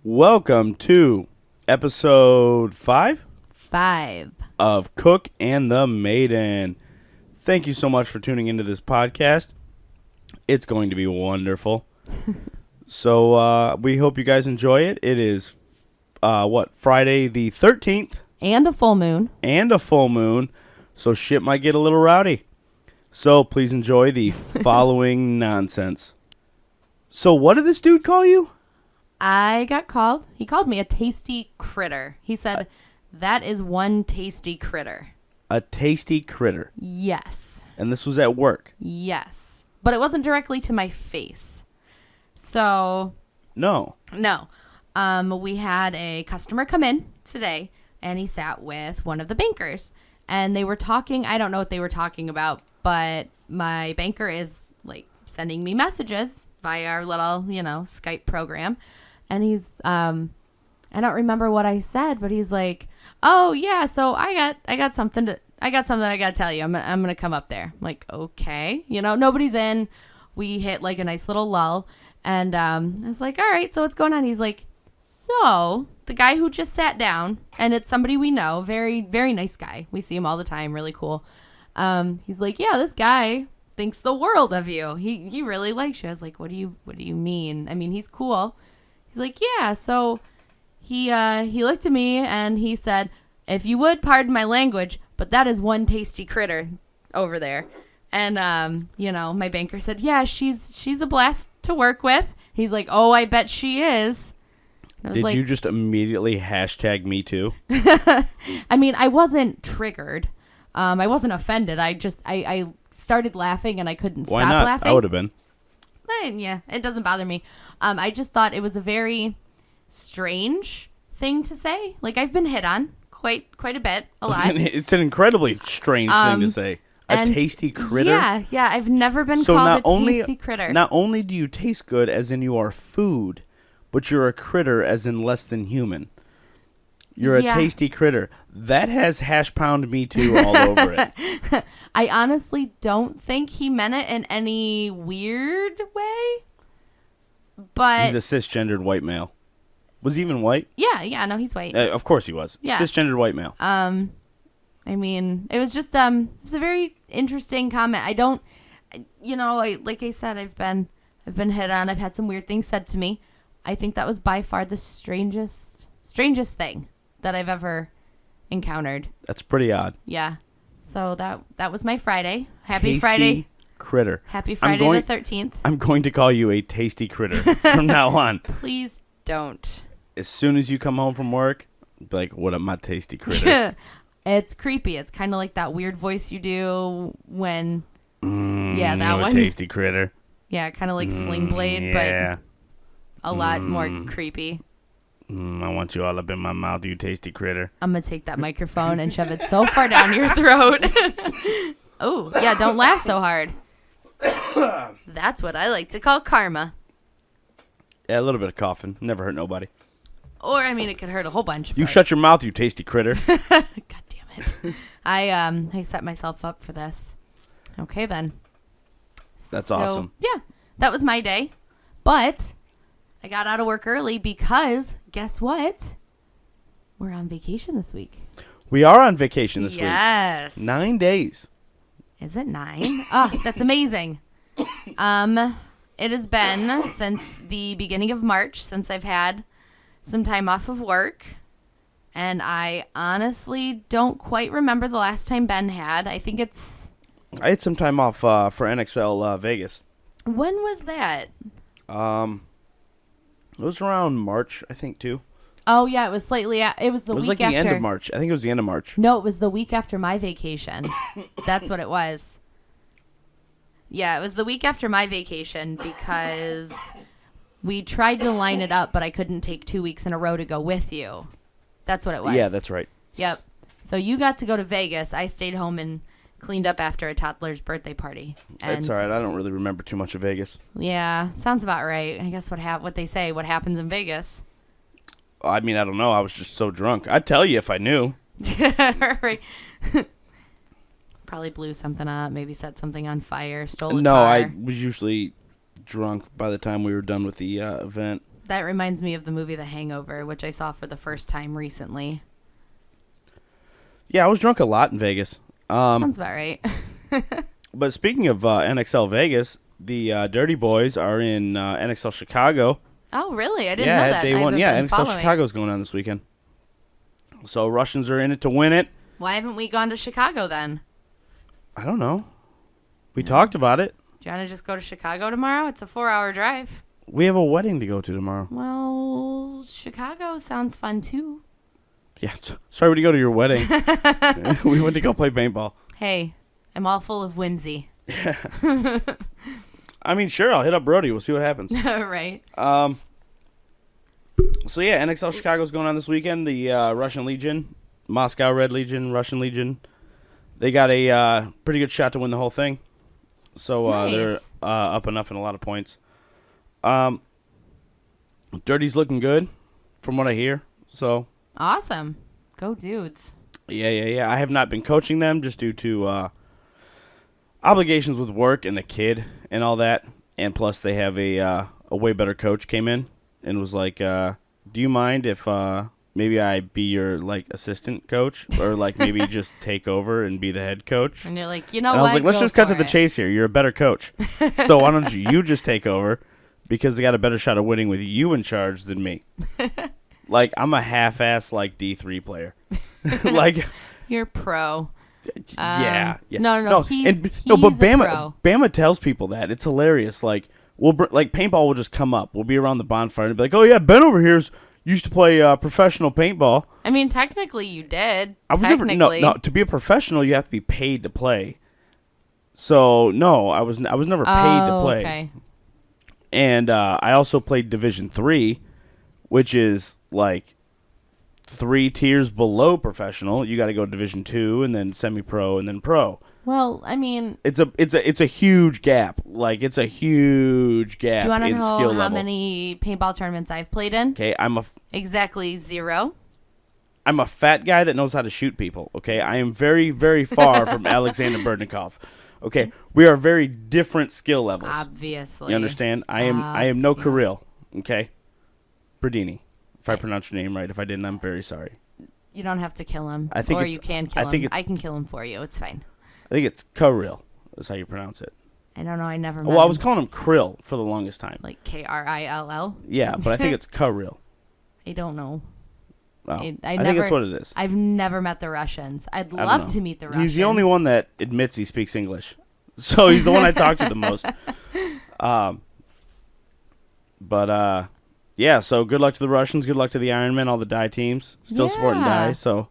Welcome to episode 5 of Cook and the Maiden. Thank you so much for tuning into this podcast. It's going to be wonderful. So we hope you guys enjoy it. It is, Friday the 13th. And a full moon. So shit might get a little rowdy. So please enjoy the following nonsense. So what did this dude call you? He called me a tasty critter. He said, that is one tasty critter. A tasty critter. Yes. And this was at work. Yes. But it wasn't directly to my face. So. No. We had a customer come in today, and he sat with one of the bankers. And they were talking, I don't know what they were talking about, but my banker is, sending me messages via our little, Skype program. And he's, I don't remember what I said, but he's like, oh yeah, so I got something I gotta tell you. I'm gonna come up there. I'm like, okay, nobody's in. We hit a nice little lull, and I was like, all right, so what's going on? He's like, so the guy who just sat down, and it's somebody we know, very, very nice guy. We see him all the time, really cool. He's like, yeah, this guy thinks the world of you. He really likes you. I was like, what do you mean? I mean, he's cool. He's like, yeah, so he looked at me and he said, if you would pardon my language, but that is one tasty critter over there. And, my banker said, yeah, she's a blast to work with. He's like, oh, I bet she is. Did you just immediately hashtag me too? I mean, I wasn't triggered. I wasn't offended. I started laughing and I couldn't stop laughing. Why not? I would have been. Yeah, it doesn't bother me. I just thought it was a very strange thing to say. I've been hit on quite a bit, a lot. It's an incredibly strange thing to say. A tasty critter? Yeah, I've never been called a tasty critter. Not only do you taste good, as in you are food, but you're a critter, as in less than human. You're a tasty critter. That has hash pound me too all over it. I honestly don't think he meant it in any weird way. But he's a cisgendered white male. Was he even white? Yeah, no, he's white. Of course he was. Yeah. Cisgendered white male. I mean, it was just it was a very interesting comment. I don't, like I said, I've been hit on. I've had some weird things said to me. I think that was by far the strangest thing that I've ever encountered. That's pretty odd. Yeah. So that was my Friday. Happy tasty Friday. Critter. Happy Friday the 13th. I'm going to call you a tasty critter from now on. Please don't. As soon as you come home from work, be like, what up, my tasty critter? It's creepy. It's kind of like that weird voice you do when... that one. Tasty critter. Yeah, kind of like Sling Blade, but a lot more creepy. I want you all up in my mouth, you tasty critter. I'm going to take that microphone and shove it so far down your throat. Oh, yeah, don't laugh so hard. That's what I like to call karma. Yeah, a little bit of coughing. Never hurt nobody. Or, I mean, it could hurt a whole bunch. You shut your mouth, you tasty critter. God damn it. I set myself up for this. Okay, then. That's awesome. Yeah, that was my day. But I got out of work early because, guess what? We're on vacation this week. We are on vacation this week. Yes. 9 days. Is it 9? Oh, that's amazing. It has been since the beginning of March since I've had some time off of work. And I honestly don't quite remember the last time Ben had. I think it's... I had some time off for NXL Vegas. When was that? It was around March, I think, too. Oh, yeah, it was slightly... It was the week after... It was like the end of March. I think it was the end of March. No, it was the week after my vacation. That's what it was. Yeah, it was the week after my vacation because we tried to line it up, but I couldn't take 2 weeks in a row to go with you. That's what it was. Yeah, that's right. Yep. So you got to go to Vegas. I stayed home and cleaned up after a toddler's birthday party. And that's all right. I don't really remember too much of Vegas. Yeah, sounds about right. I guess what they say, what happens in Vegas. I mean, I don't know. I was just so drunk. I'd tell you if I knew. Right. Probably blew something up, maybe set something on fire, stole a car. No, I was usually drunk by the time we were done with the event. That reminds me of the movie The Hangover, which I saw for the first time recently. Yeah, I was drunk a lot in Vegas. Sounds about right. But speaking of NXL Vegas, the Dirty Boys are in NXL Chicago. Oh, really? I didn't know that. Day one. Yeah, NXL Chicago's going on this weekend. So Russians are in it to win it. Why haven't we gone to Chicago then? I don't know. We talked about it. Do you want to just go to Chicago tomorrow? It's a 4-hour drive. We have a wedding to go to tomorrow. Well, Chicago sounds fun too. Yeah, sorry we didn't go to your wedding. We went to go play paintball. Hey, I'm all full of whimsy. I mean, sure, I'll hit up Brody. We'll see what happens. Right. So yeah, NXL Chicago's going on this weekend. The Russian Legion, Moscow Red Legion, Russian Legion, they got a pretty good shot to win the whole thing. So Nice. they're up enough in a lot of points. Dirty's looking good, from what I hear. So Awesome. Go dudes. yeah. I have not been coaching them just due to obligations with work and the kid and all that. And plus, they have a way better coach came in and was like, "Do you mind if maybe I be your like assistant coach, or like maybe just take over and be the head coach?" And you're like, you know And what? I was like, "Let's just cut to the chase here. You're a better coach, so why don't you just take over because they got a better shot of winning with you in charge than me." Like I'm a half-ass like D3 player, like. You're pro. Yeah. No. He's but a Bama, pro. Bama tells people that it's hilarious. Like like paintball will just come up. We'll be around the bonfire and be like, "Oh yeah, Ben over here's used to play professional paintball." I mean, technically you did. I was never no. To be a professional, you have to be paid to play. So no, I was never paid to play. Okay. And I also played Division 3, which is like 3 tiers below professional. You got to go Division 2 and then semi-pro and then pro. Well, I mean, It's a huge gap. Like it's a huge gap do you want to in know skill how level. many paintball tournaments I've played in? Okay, Exactly 0. I'm a fat guy that knows how to shoot people. Okay, I am very very far from Alexander Berdnikov. Okay, we are very different skill levels. Obviously. You understand? I am no yeah. Kirill. Okay, Berdini. If I pronounce your name right, if I didn't, I'm very sorry. You don't have to kill him. I think or it's- you can kill I think him. it's- I can kill him for you. It's fine. I think it's Kirill. That's how you pronounce it. I don't know. I never met Well, I him. was calling him Krill for the longest time. Like Krill. Yeah, but I think it's Kirill. I don't know. Oh, I I think never- that's what it is. I've never met the Russians. I'd I don't love know. to meet the Russians. He's the only one that admits he speaks English. So he's the one I talk to the most. Yeah, so good luck to the Russians. Good luck to the Ironmen, all the Die teams. Still supporting Yeah. Die, so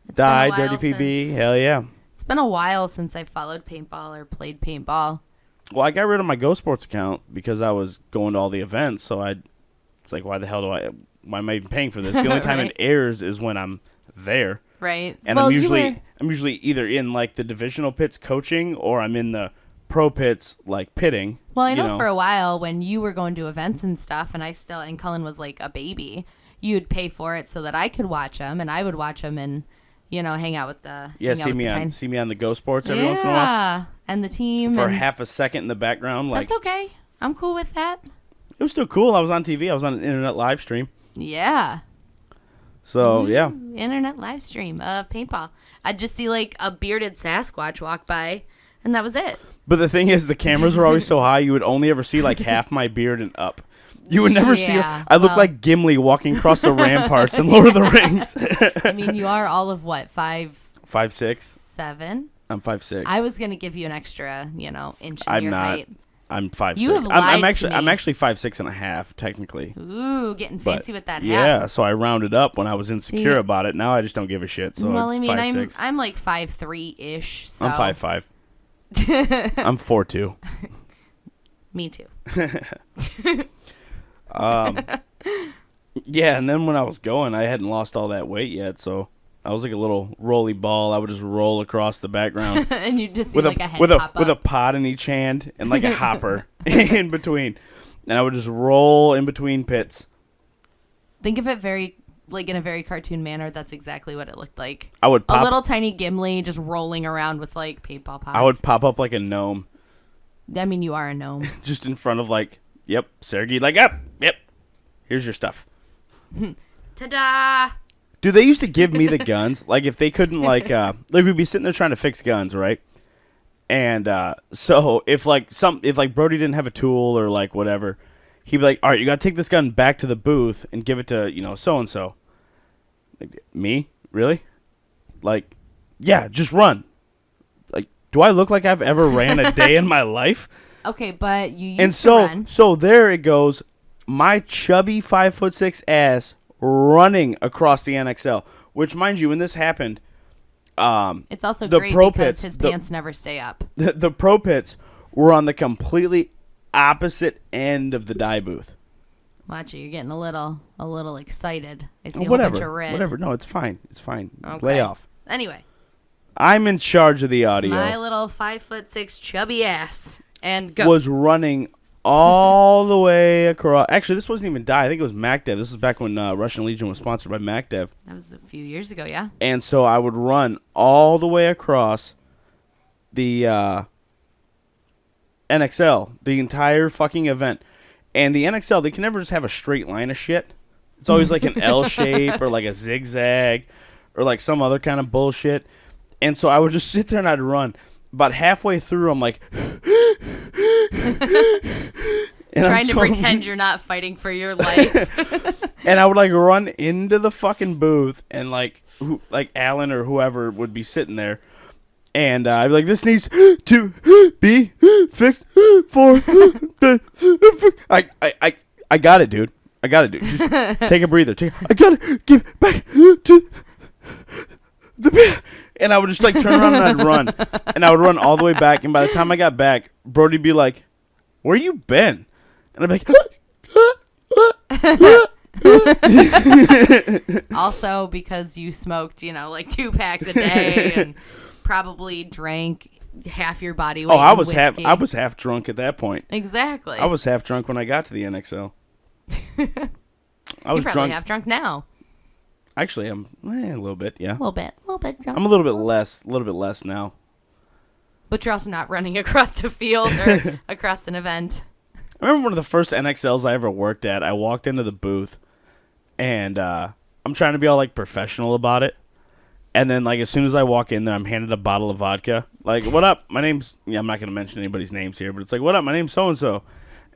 It's been a Die, while Dirty PB, since- hell yeah. It's been a while since I followed paintball or played paintball. Well, I got rid of my Go Sports account because I was going to all the events, so it's like, why am I even paying for this? The only time Right. it airs is when I'm there. Right. And well, I'm usually either in like the divisional pits coaching or I'm in the pro pits like pitting. Well, I know for a while when you were going to events and stuff, and Cullen was like a baby, you'd pay for it so that I could watch them, and I would watch them and hang out with the see me on the Go Sports every once in a while Yeah, and the team for and half a second in the background. Like that's okay. I'm cool with that. it was still cool. I was on TV. I was on an internet live stream. Yeah. So yeah, Internet live stream of paintball. I'd just see like a bearded Sasquatch walk by, and that was it. but the thing is, the cameras were always so high, you would only ever see like half my beard and up. You would never see. Yeah, I look like Gimli walking across the ramparts in Lord of the Rings. I mean, you are all of what, 5'7"? 5'6". I'm 5'6". I was gonna give you an extra, inch in I'm your not. height. I'm 5'6". You have I'm lied to me. actually 5'6.5" technically. Ooh, getting But, fancy with that hat. yeah, so I rounded up when I was insecure See? about it. Now I just don't give a shit. So well, it's I mean, 5'6". I'm like 5'3" So I'm 5'5". I'm 4'2". Me too. Yeah, and then when I was going, I hadn't lost all that weight yet, so I was like a little roly ball. I would just roll across the background And you just see with like a a head with pop a up. pot in each hand and like a hopper in between, and I would just roll in between pits. Think of it in a very cartoon manner. That's exactly what it looked like. I would pop A little tiny Gimli just rolling around with like paintball pots. I would pop up like a gnome, I mean, you are a gnome. just in front of like, yep, Sergey, like, yep, Here's your stuff. Ta-da! Dude, they used to give me the guns. Like, if they couldn't, like we'd be sitting there trying to fix guns, right? And so if Brody didn't have a tool or like whatever, he'd be like, all right, you got to take this gun back to the booth and give it to, so-and-so. Like, me? Really? Like, yeah, just run. Like, do I look like I've ever ran a day in my life? Okay, but you used to run. So there it goes. My chubby 5'6" ass running across the NXL, which, mind you, when this happened, it's also great because his pants never stay up. The pro pits were on the completely opposite end of the die booth. Watch it, you're getting a little excited. I see a whole bunch of red. Whatever. No, it's fine. It's fine. Okay. Lay off. Anyway. I'm in charge of the audio. My little 5'6" chubby ass. And go. Was running all the way across. Actually, this wasn't even die. I think it was MacDev. This was back when Russian Legion was sponsored by MacDev. That was a few years ago, yeah. And so I would run all the way across the NXL, the entire fucking event. And the NXL, they can never just have a straight line of shit. It's always like an L shape or like a zigzag or like some other kind of bullshit. And so I would just sit there and I'd run. About halfway through, I'm like... trying to pretend you're not fighting for your life. And I would like run into the fucking booth and like Alan or whoever would be sitting there. And I'd be like, this needs to be fixed for I got it, dude. I got it, dude. Just take a breather. I got to give back to the... And I would just like turn around and I'd run. And I would run all the way back. And by the time I got back, Brody'd be like, where you been? And I'd be like... Also because you smoked, like 2 packs a day and probably drank half your body weight I was whiskey. I was half drunk at that point. Exactly. I was half drunk when I got to the NXL. You're probably half drunk now. Actually, I'm a little bit, yeah. A little bit drunk. I'm a little bit less now. But you're also not running across a field or across an event. I remember one of the first NXLs I ever worked at. I walked into the booth, and I'm trying to be all like professional about it. And then, like, as soon as I walk in there, I'm handed a bottle of vodka. Like, what up? My name's... Yeah, I'm not going to mention anybody's names here, but it's like, what up? My name's so-and-so.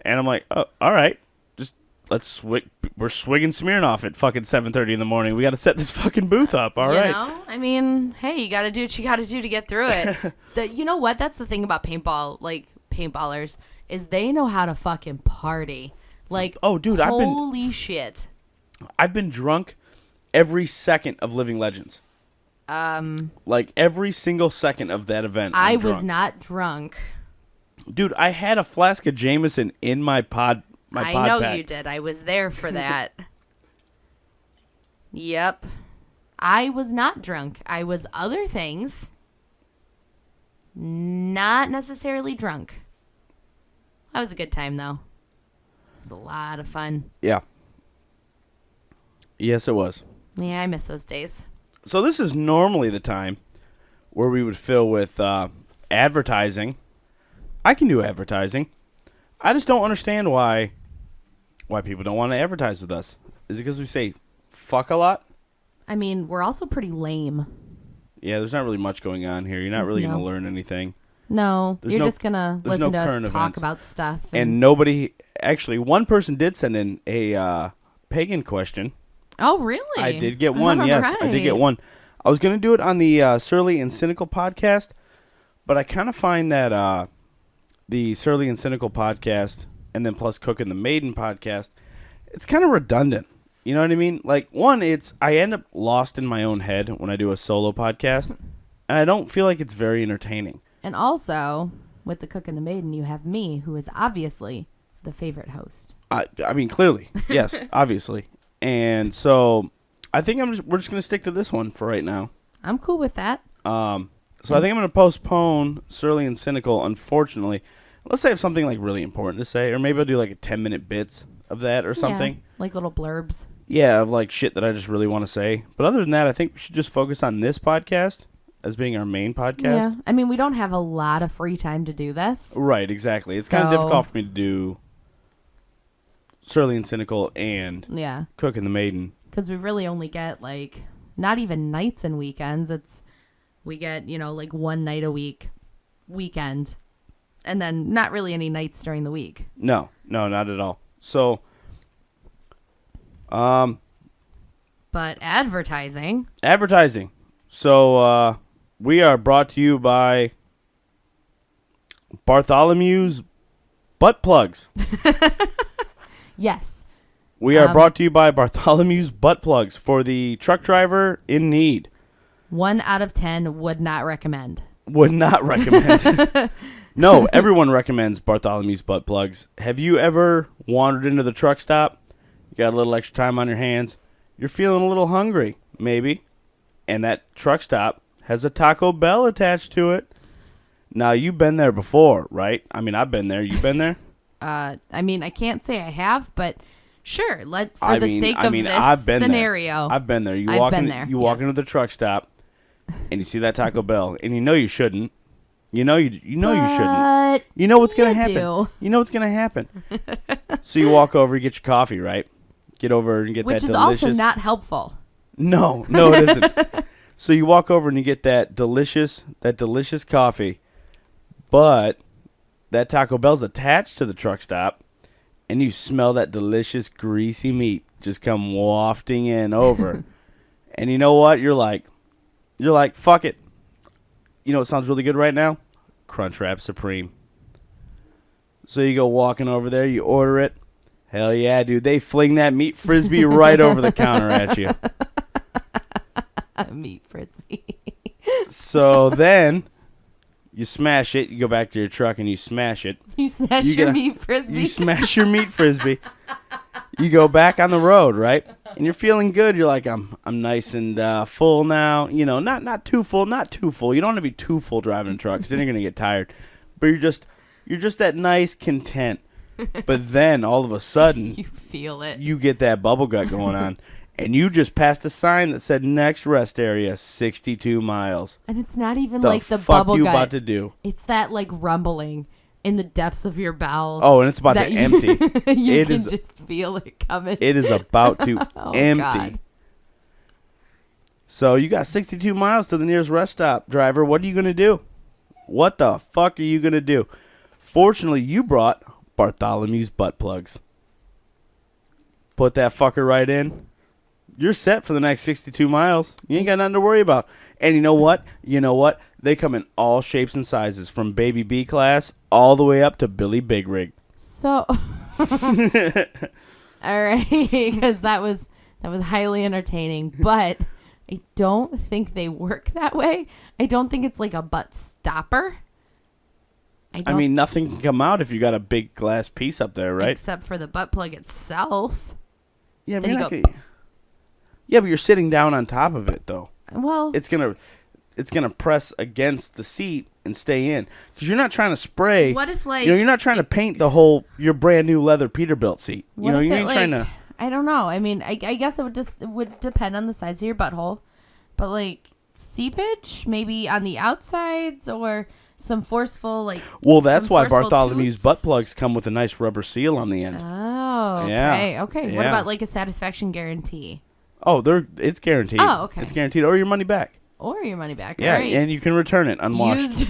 And I'm like, oh, all right. Just let's swig. We're swigging Smirnoff at fucking 7:30 in the morning. We got to set this fucking booth up, all right? You know? I mean, hey, you got to do what you got to do to get through it. You know what? That's the thing about paintballers, is they know how to fucking party. Like, oh, dude, holy shit. I've been drunk every second of Living Legends. Like every single second of that event. I was not drunk. Dude, I had a flask of Jameson in my pod I pod know pack. you did. I was there for that. Yep. I was not drunk. I was other things. Not necessarily drunk. That was a good time, though. It was a lot of fun. Yeah. Yes, it was. Yeah, I miss those days. So this is normally the time where we would fill with advertising. I can do advertising. I just don't understand why people don't want to advertise with us. Is it because we say fuck a lot? I mean, we're also pretty lame. Yeah, there's not really much going on here. You're not really going to learn anything. No, you're just going to listen to us talk about stuff. And nobody... Actually, one person did send in a pagan question. Oh, really? I did get one, yes. Right. I did get one. I was going to do it on the Surly and Cynical podcast, but I kind of find that the Surly and Cynical podcast and then plus Cook and the Maiden podcast, it's kind of redundant. You know what I mean? Like, one, I end up lost in my own head when I do a solo podcast, and I don't feel like it's very entertaining. And also, with the Cook and the Maiden, you have me, who is obviously the favorite host. I mean, clearly. Yes, obviously. And so I think we're just going to stick to this one for right now. I'm cool with that. So I think I'm going to postpone Surly and Cynical, unfortunately. Let's say I have something like really important to say, or maybe I'll do like a 10-minute bits of that or something. Yeah, like little blurbs. Yeah, of like shit that I just really want to say. But other than that, I think we should just focus on this podcast as being our main podcast. Yeah, I mean, we don't have a lot of free time to do this. Right, exactly. It's kind of difficult for me to do Surly and Cynical and Cook and the Maiden. Because we really only get, like, not even nights and weekends. We get, like 1 night a weekend. And then not really any nights during the week. No, not at all. So, but advertising. So, we are brought to you by Bartholomew's Butt Plugs. Yes. We are brought to you by Bartholomew's Butt Plugs for the truck driver in need. 1 out of 10 would not recommend. Would not recommend. No, everyone recommends Bartholomew's Butt Plugs. Have you ever wandered into the truck stop? You got a little extra time on your hands. You're feeling a little hungry, maybe. And that truck stop has a Taco Bell attached to it. Now, you've been there before, right? I mean, I've been there. You've been there? I can't say I have, but sure. For the sake of this scenario. I've been there. You walk into the truck stop, and you see that Taco Bell, and you know you shouldn't. You know you shouldn't. You know what's gonna happen. You know what's gonna happen. So you walk over, you get your coffee, right? Get over and get that delicious. Which is also not helpful. No, it isn't. So you walk over and you get that delicious coffee, but that Taco Bell's attached to the truck stop, and you smell that delicious greasy meat just come wafting in over. And you know what? You're like, fuck it. You know what sounds really good right now? Crunchwrap Supreme. So you go walking over there, you order it. Hell yeah, dude. They fling that meat frisbee right over the counter at you. Meat frisbee. So then you smash it. You go back to your truck and you smash it. You smash your meat frisbee. You smash your meat frisbee. You go back on the road, right? And you're feeling good. You're like, I'm nice and full now. You know, not too full, not too full. You don't want to be too full driving a truck because then you're gonna get tired. But you're just that nice content. But then all of a sudden, you feel it. You get that bubble gut going on, and you just passed a sign that said next rest area 62 miles. And it's not even like the bubble gut. What you about to do? It's that like rumbling in the depths of your bowels. Oh, and it's about to empty. You can just feel it coming. It is about to empty. God. So you got 62 miles to the nearest rest stop, driver. What are you going to do? What the fuck are you going to do? Fortunately, you brought Bartholomew's Butt Plugs. Put that fucker right in. You're set for the next 62 miles. You ain't got nothing to worry about. And you know what? They come in all shapes and sizes, from baby B class all the way up to Billy Big Rig. So, all right, because that was highly entertaining, but I don't think they work that way. I don't think it's like a butt stopper. I mean, nothing can come out if you got a big glass piece up there, right? Except for the butt plug itself. Yeah, but but you're sitting down on top of it, though. Well, it's gonna press against the seat and stay in, because you're not trying to spray. What if you're not trying to paint your brand new leather Peterbilt seat. You ain't trying to. I don't know. I mean, I guess it would depend on the size of your butthole, but like seepage maybe on the outsides or some forceful like. Well, that's why Bartholomew's butt plugs come with a nice rubber seal on the end. Oh, okay. Yeah. Okay. Yeah. What about like a satisfaction guarantee? Oh, it's guaranteed. Oh, okay. It's guaranteed, or your money back. Yeah, right. And you can return it unwashed.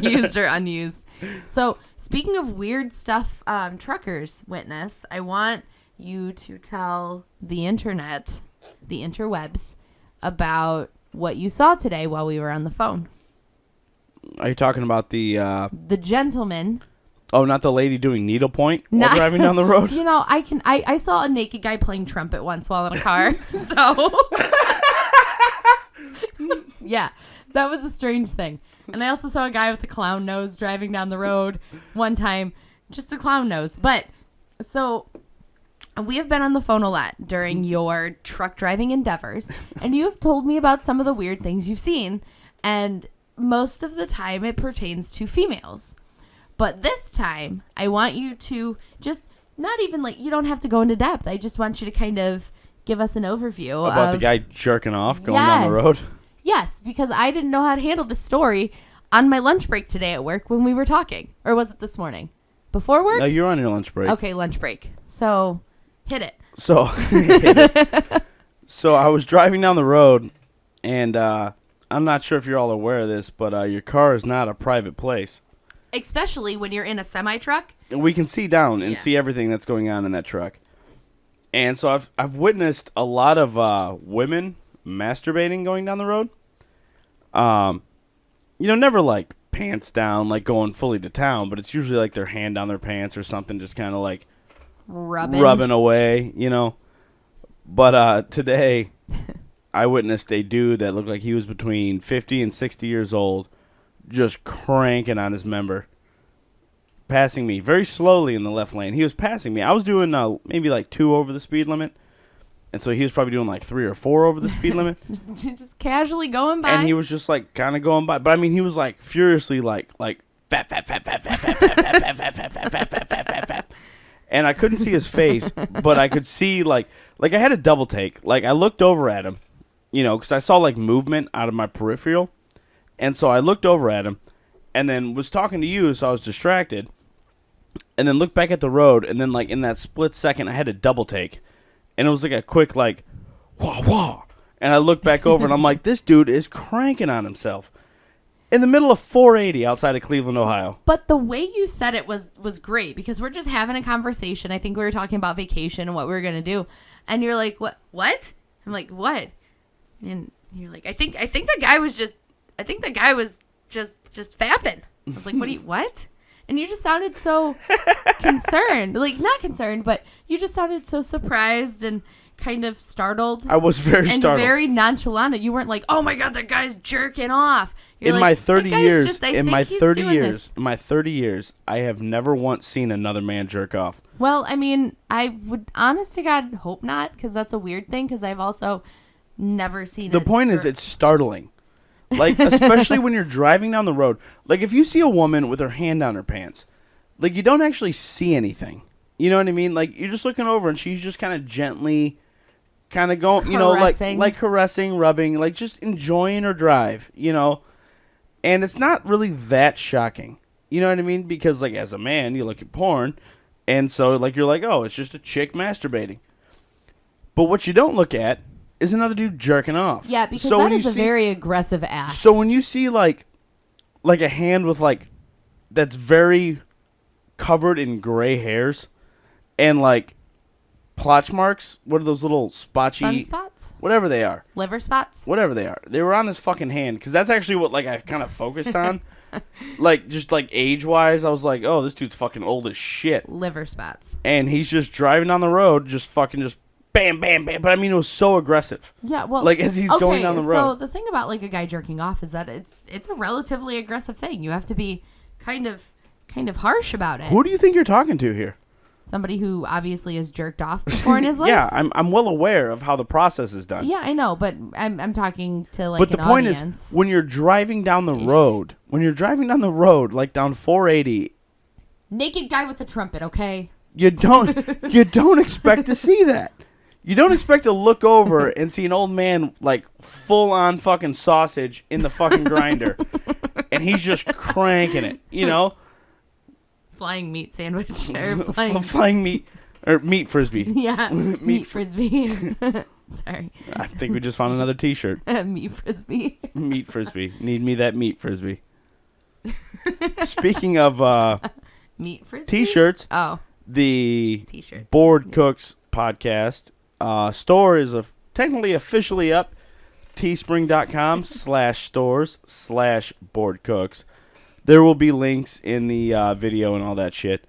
Used or unused. So, speaking of weird stuff, truckers witness, I want you to tell the internet, the interwebs, about what you saw today while we were on the phone. Are you talking about the gentleman? Oh, not the lady doing needlepoint while driving down the road? You know, I saw a naked guy playing trumpet once while in a car, so... Yeah, that was a strange thing. And I also saw a guy with a clown nose driving down the road one time. Just a clown nose. But, so, we have been on the phone a lot during your truck driving endeavors. And you have told me about some of the weird things you've seen. And most of the time it pertains to females. But this time, I want you to just, not even like, you don't have to go into depth. I just want you to kind of give us an overview about the guy jerking off going down the road. Yes, because I didn't know how to handle this story on my lunch break today at work when we were talking. Or was it this morning? Before work? No, you're on your lunch break. Okay, lunch break. So, hit it. So, so I was driving down the road, and I'm not sure if you're all aware of this, but your car is not a private place. Especially when you're in a semi-truck. We can see down and see everything that's going on in that truck. And so I've witnessed a lot of women masturbating going down the road. Never like pants down, like going fully to town, but it's usually like their hand down their pants or something, just kind of like rubbing away, But today, I witnessed a dude that looked like he was between 50 and 60 years old, just cranking on his member, passing me very slowly in the left lane. He was passing me. I was doing maybe like 2 over the speed limit, and so he was probably doing like 3 or 4 over the speed limit. just casually going by. And he was just like kind of going by. But I mean, he was like furiously like fat, fat, fat, fat, fat, fat, fat, fat, fat, fat, fat, fat, fat, fat, fat, fat, fat. And I couldn't see his face, but I could see like I had a double take. Like I looked over at him, because I saw like movement out of my peripheral. And so I looked over at him and then was talking to you, so I was distracted. And then looked back at the road, and then like in that split second I had a double take. And it was like a quick like wah wah. And I looked back over and I'm like, this dude is cranking on himself. In the middle of 480 outside of Cleveland, Ohio. But the way you said it was great, because we're just having a conversation. I think we were talking about vacation and what we were going to do. And you're like, what? I'm like, what? And you're like, I think the guy was just fapping. I was like, what? And you just sounded so concerned. Like, not concerned, but you just sounded so surprised and kind of startled. I was very startled. And very nonchalant. You weren't like, oh my God, that guy's jerking off. You're in my 30 years, in my 30 years, I have never once seen another man jerk off. Well, I mean, I would, honest to God, hope not, because that's a weird thing, because I've also never seen it. The point is, it's startling. Like, especially when you're driving down the road. Like, if you see a woman with her hand down her pants, like, you don't actually see anything. You know what I mean? Like, you're just looking over, and she's just kind of gently kind of going, like caressing, rubbing, like, just enjoying her drive, And it's not really that shocking. You know what I mean? Because, like, as a man, you look at porn, and so, like, you're like, oh, it's just a chick masturbating. But what you don't look at is another dude jerking off. Yeah, because that is a very aggressive act. So when you see, like a hand with, like, that's very covered in gray hairs and, like, plotch marks, what are those little spotchy... Sunspots? Whatever they are. Liver spots? Whatever they are. They were on his fucking hand, because that's actually what, like, I've kind of focused on. Like, just, like, age-wise, I was like, oh, this dude's fucking old as shit. Liver spots. And he's just driving down the road, just fucking just bam, bam, bam. But, I mean, it was so aggressive. Yeah, well... Like, as he's going down the road. So, the thing about, like, a guy jerking off is that it's a relatively aggressive thing. You have to be kind of harsh about it. Who do you think you're talking to here? Somebody who obviously has jerked off before in his life. Yeah, I'm well aware of how the process is done. Yeah, I know, but I'm talking to like. But the point is, when you're driving down the road, like down 480, naked guy with a trumpet, okay? You don't expect to see that. You don't expect to look over and see an old man like full on fucking sausage in the fucking grinder, and he's just cranking it, Flying meat sandwich or flying meat or meat frisbee. Yeah, meat frisbee. Sorry. I think we just found another T-shirt. Meat frisbee. Meat frisbee. Need me that meat frisbee. Speaking of meat frisbee T-shirts. Oh. The T-shirts. Board Cooks podcast store is technically officially up. teespring.com/stores/Board Cooks. There will be links in the video and all that shit.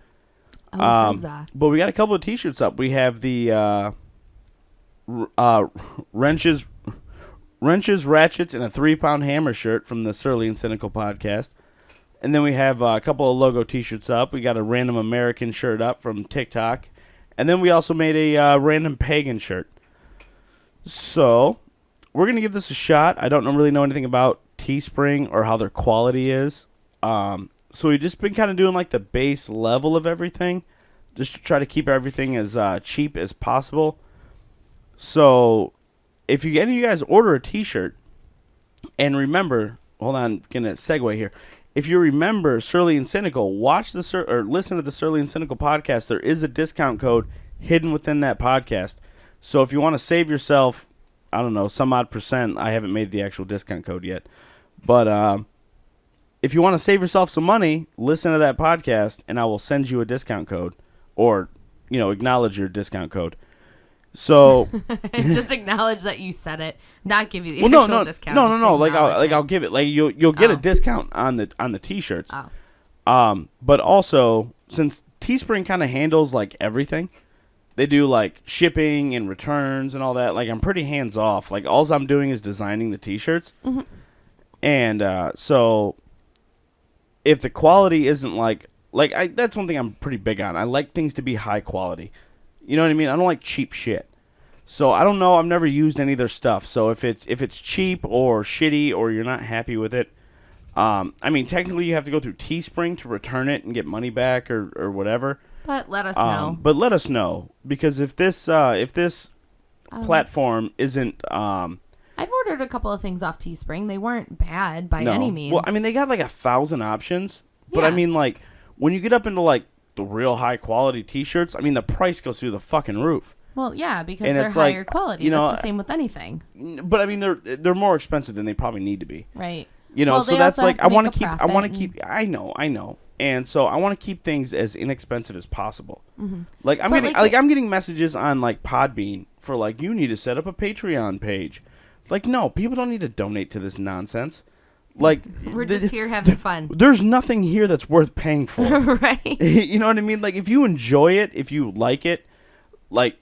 But we got a couple of T-shirts up. We have the wrenches, ratchets, and a 3-pound hammer shirt from the Surly and Cynical podcast. And then we have a couple of logo T-shirts up. We got a Random American shirt up from TikTok. And then we also made a Random Pagan shirt. So we're going to give this a shot. I don't really know anything about Teespring or how their quality is. So we've just been kind of doing like the base level of everything, just to try to keep everything as cheap as possible. So if any of you guys order a T-shirt, and remember, hold on, I'm gonna segue here. if you remember Surly and Cynical, watch or listen to the Surly and Cynical podcast. There is a discount code hidden within that podcast. So if you want to save yourself, I don't know, some odd percent. I haven't made the actual discount code yet. But if you want to save yourself some money, listen to that podcast, and I will send you a discount code, or acknowledge your discount code. So just acknowledge that you said it, not give you the actual discount. No. I'll give it. Like you'll get a discount on the t-shirts. Oh. But also, since Teespring kind of handles like everything, they do like shipping and returns and all that. Like I'm pretty hands off. Like all I'm doing is designing the t-shirts. Mm-hmm. And so if the quality isn't that's one thing I'm pretty big on. I like things to be high quality. You know what I mean? I don't like cheap shit. So I don't know. I've never used any of their stuff. So if it's cheap or shitty or you're not happy with it, I mean technically you have to go through Teespring to return it and get money back or whatever. But let us know. But let us know, because if this platform isn't. I've ordered a couple of things off Teespring. They weren't bad by any means. Well, I mean they got like 1,000 options, but I mean like when you get up into like the real high quality t-shirts, I mean the price goes through the fucking roof. Well, yeah, because they're higher quality. That's the same with anything. But I mean they're more expensive than they probably need to be. Right. So that's like I want to keep I know. And so I want to keep things as inexpensive as possible. Mm-hmm. Like I'm getting messages on like Podbean for like you need to set up a Patreon page. Like no, people don't need to donate to this nonsense. Like we're just here having fun. There's nothing here that's worth paying for. Right. You know what I mean? Like if you enjoy it, if you like it, like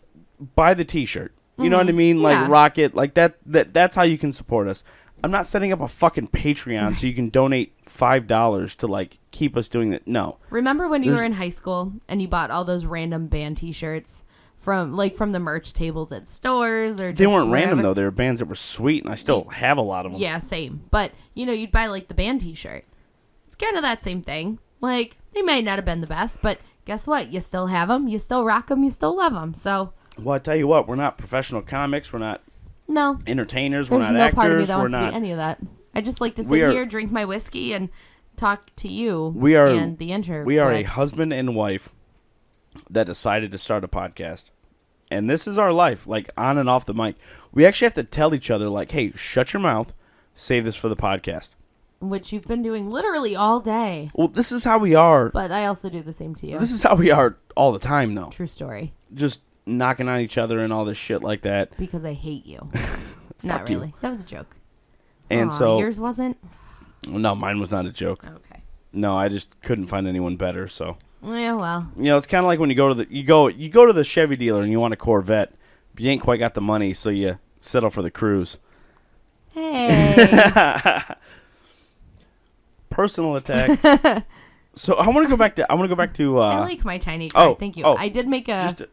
buy the t-shirt. You know what I mean? Like rock it. Like that's how you can support us. I'm not setting up a fucking Patreon so you can donate $5 to like keep us doing that. No. Remember when you were in high school and you bought all those random band t-shirts from the merch tables at stores or just they weren't random though. They were bands that were sweet, and I still have a lot of them. Yeah, same. But you'd buy like the band t-shirt. It's kind of that same thing. Like they might not have been the best, but guess what? You still have them. You still rock them. You still love them. So. Well, I tell you what, we're not professional comics. We're not. No. Entertainers. There's we're not no actors. Part of me that we're wants not to be any of that. I just like to sit here, drink my whiskey, and talk to you. And the intro. We are a husband and wife that decided to start a podcast, and this is our life, like on and off the mic. We actually have to tell each other, like, "Hey, shut your mouth. Save this for the podcast." Which you've been doing literally all day. Well, this is how we are. But I also do the same to you. This is how we are all the time, though. True story. Just knocking on each other and all this shit like that. Because I hate you. Not really. That was a joke. And so yours wasn't? No, mine was not a joke. Okay. No, I just couldn't find anyone better, so. Yeah, well. It's kind of like when you go to the Chevy dealer and you want a Corvette, but you ain't quite got the money, so you settle for the Cruise. Hey. Personal attack. So I want to go back to. I like my tiny card. Thank you. I did make a.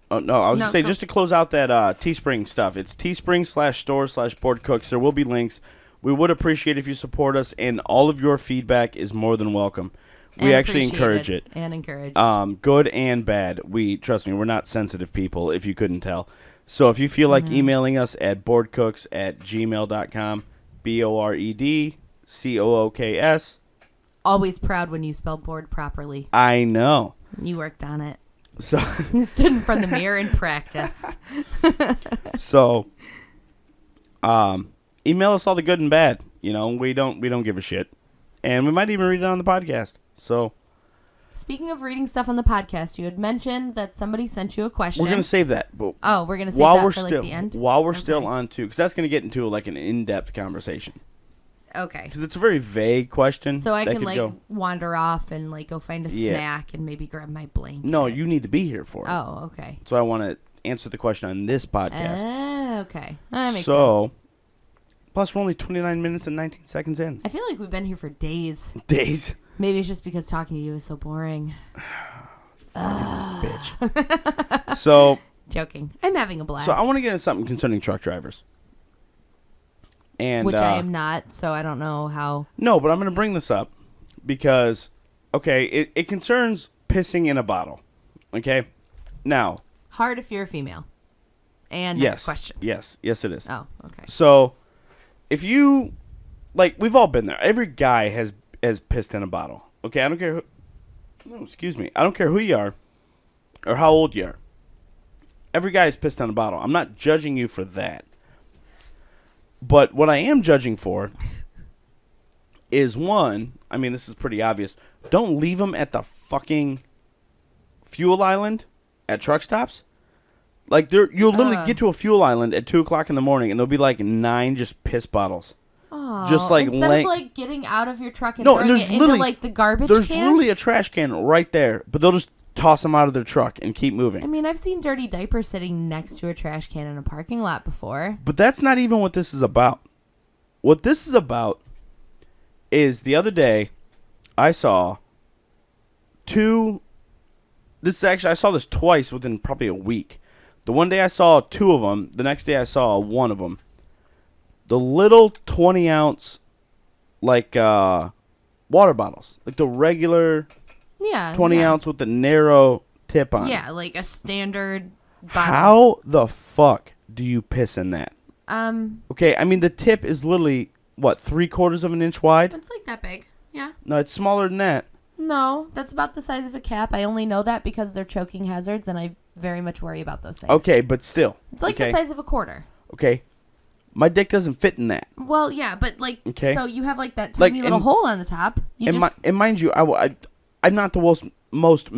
Oh no! I was just saying, just to close out that Teespring stuff. It's Teespring/store/boardcooks. There will be links. We would appreciate if you support us, and all of your feedback is more than welcome. We actually encourage it. And encourage. Good and bad. Trust me, we're not sensitive people, if you couldn't tell. So if you feel like emailing us at boardcooks@gmail.com, BOREDCOOKS. Always proud when you spell board properly. I know. You worked on it. So you stood in front of the mirror and practiced. So, email us all the good and bad. We don't give a shit, and we might even read it on the podcast. So, speaking of reading stuff on the podcast, you had mentioned that somebody sent you a question. We're gonna save that. But we're gonna save that for the end. While we're still on to, because that's gonna get into like an in-depth conversation. Okay. Because it's a very vague question. So I can wander off and go find a snack and maybe grab my blanket. No, you need to be here for it. Oh, okay. So I want to answer the question on this podcast. Okay. That makes sense. Plus we're only 29 minutes and 19 seconds in. I feel like we've been here for days. Days? Maybe it's just because talking to you is so boring. Bitch. So. Joking. I'm having a blast. So I want to get into something concerning truck drivers. Which I am not, so I don't know how. No, but I'm going to bring this up because, it concerns pissing in a bottle. Okay? Now. Hard if you're a female. And next question. Yes, it is. Oh, okay. So, if you, we've all been there. Every guy has pissed in a bottle. Okay, I don't care. Excuse me. I don't care who you are or how old you are. Every guy has pissed in a bottle. I'm not judging you for that. But what I am judging for is one. I mean, this is pretty obvious. Don't leave them at the fucking fuel island at truck stops. Like, you'll literally get to a fuel island at 2 o'clock in the morning, and there'll be like 9 just piss bottles. Oh, just like instead of like getting out of your truck and throwing it into like the garbage there's can. There's literally a trash can right there, but they'll just toss them out of their truck and keep moving. I mean, I've seen dirty diapers sitting next to a trash can in a parking lot before. But that's not even what this is about. What this is about is the other day I saw I saw this twice within probably a week. The one day I saw 2 of them. The next day I saw 1 of them. The little 20-ounce, like, water bottles. Like the regular 20-ounce with the narrow tip on it. Yeah, like a standard bottle. How the fuck do you piss in that? Okay, I mean, the tip is literally, what, 3/4 of an inch wide? It's like that big, yeah. No, it's smaller than that. No, that's about the size of a cap. I only know that because they're choking hazards, and I very much worry about those things. Okay, but still. It's like the size of a quarter. Okay. My dick doesn't fit in that. Well, yeah, but like, so you have like that tiny little hole on the top. And mind you, I'm not the most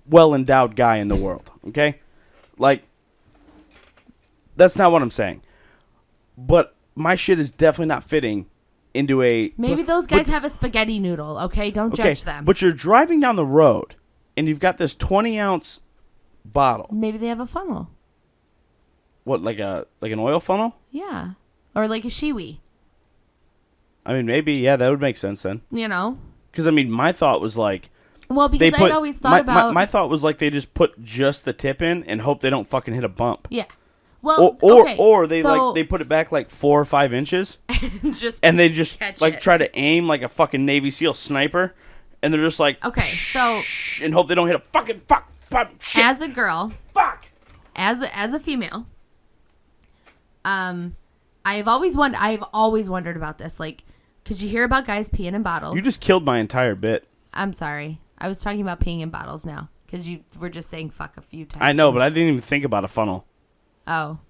well-endowed guy in the world, okay? Like, that's not what I'm saying. But my shit is definitely not fitting into a... Maybe those guys have a spaghetti noodle, okay? Don't judge them. But you're driving down the road, and you've got this 20-ounce bottle. Maybe they have a funnel. What, like an oil funnel? Yeah. Or like a shiwi. I mean, maybe, yeah, that would make sense then. You know? Because, I mean, my thought was like... Well, because I'd always thought about... My thought was like they just put just the tip in and hope they don't fucking hit a bump. Yeah. Well, or they they put it back like 4 or 5 inches. and they just like try to aim like a fucking Navy SEAL sniper. And they're just like... Okay, so... And hope they don't hit a fucking shit. As a girl... Fuck! As a female... I've always wondered about this, like, because you hear about guys peeing in bottles. You just killed my entire bit. I'm sorry. I was talking about peeing in bottles now, because you were just saying fuck a few times. I know, but I didn't even think about a funnel. Oh.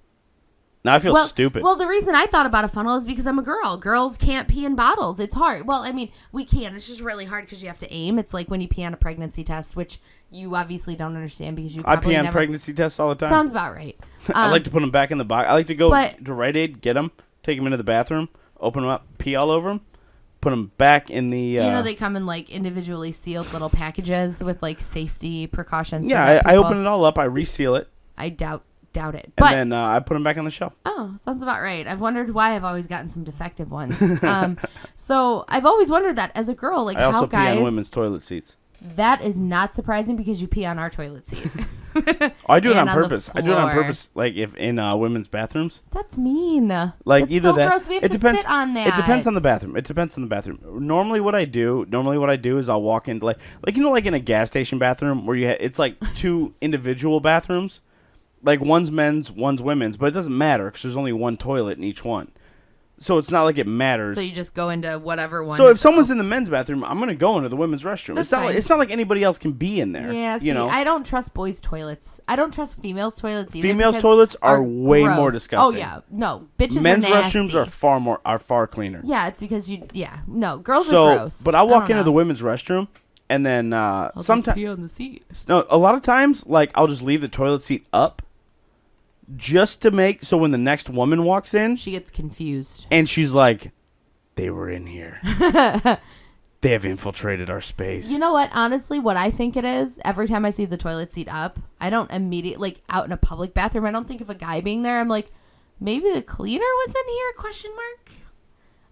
Now I feel stupid. Well, the reason I thought about a funnel is because I'm a girl. Girls can't pee in bottles. It's hard. Well, I mean, we can. It's just really hard because you have to aim. It's like when you pee on a pregnancy test, which you obviously don't understand because you probably I pee on pregnancy tests all the time. Sounds about right. I like to put them back in the box. I like to go to Rite Aid, get them, take them into the bathroom, open them up, pee all over them, put them back in the... you know, they come in like individually sealed little packages with like safety precautions. Yeah, I open it all up, I reseal it. I doubt it. But, and then I put them back on the shelf. Oh, sounds about right. I've wondered why I've always gotten some defective ones. So I've always wondered that as a girl, like I also how guys... pee on women's toilet seats. That is not surprising because you pee on our toilet seat. I do it on purpose. I do it on purpose, like if in women's bathrooms. That's mean. Like That's either so that. Gross. We have to sit on that. It depends on the bathroom. Normally, what I do is I'll walk into like you know, like in a gas station bathroom where it's like 2 individual bathrooms, like one's men's, one's women's, but it doesn't matter because there's only one toilet in each one. So it's not like it matters. So you just go into whatever one. So if someone's in the men's bathroom, I'm gonna go into the women's restroom. It's not like anybody else can be in there. Yeah, see, I don't trust boys' toilets. I don't trust females' toilets either. Females' toilets are way more disgusting. Oh yeah, no, bitches men's are nasty. restrooms are far cleaner. Yeah, it's because girls are gross. But I walk into the women's restroom and then sometimes pee on the seat. No, a lot of times like I'll just leave the toilet seat up. Just to make so when the next woman walks in, she gets confused. And she's like, they were in here. They have infiltrated our space. You know what? Honestly, what I think it is, every time I see the toilet seat up, I don't immediately, like out in a public bathroom, I don't think of a guy being there. I'm like, maybe the cleaner was in here? Question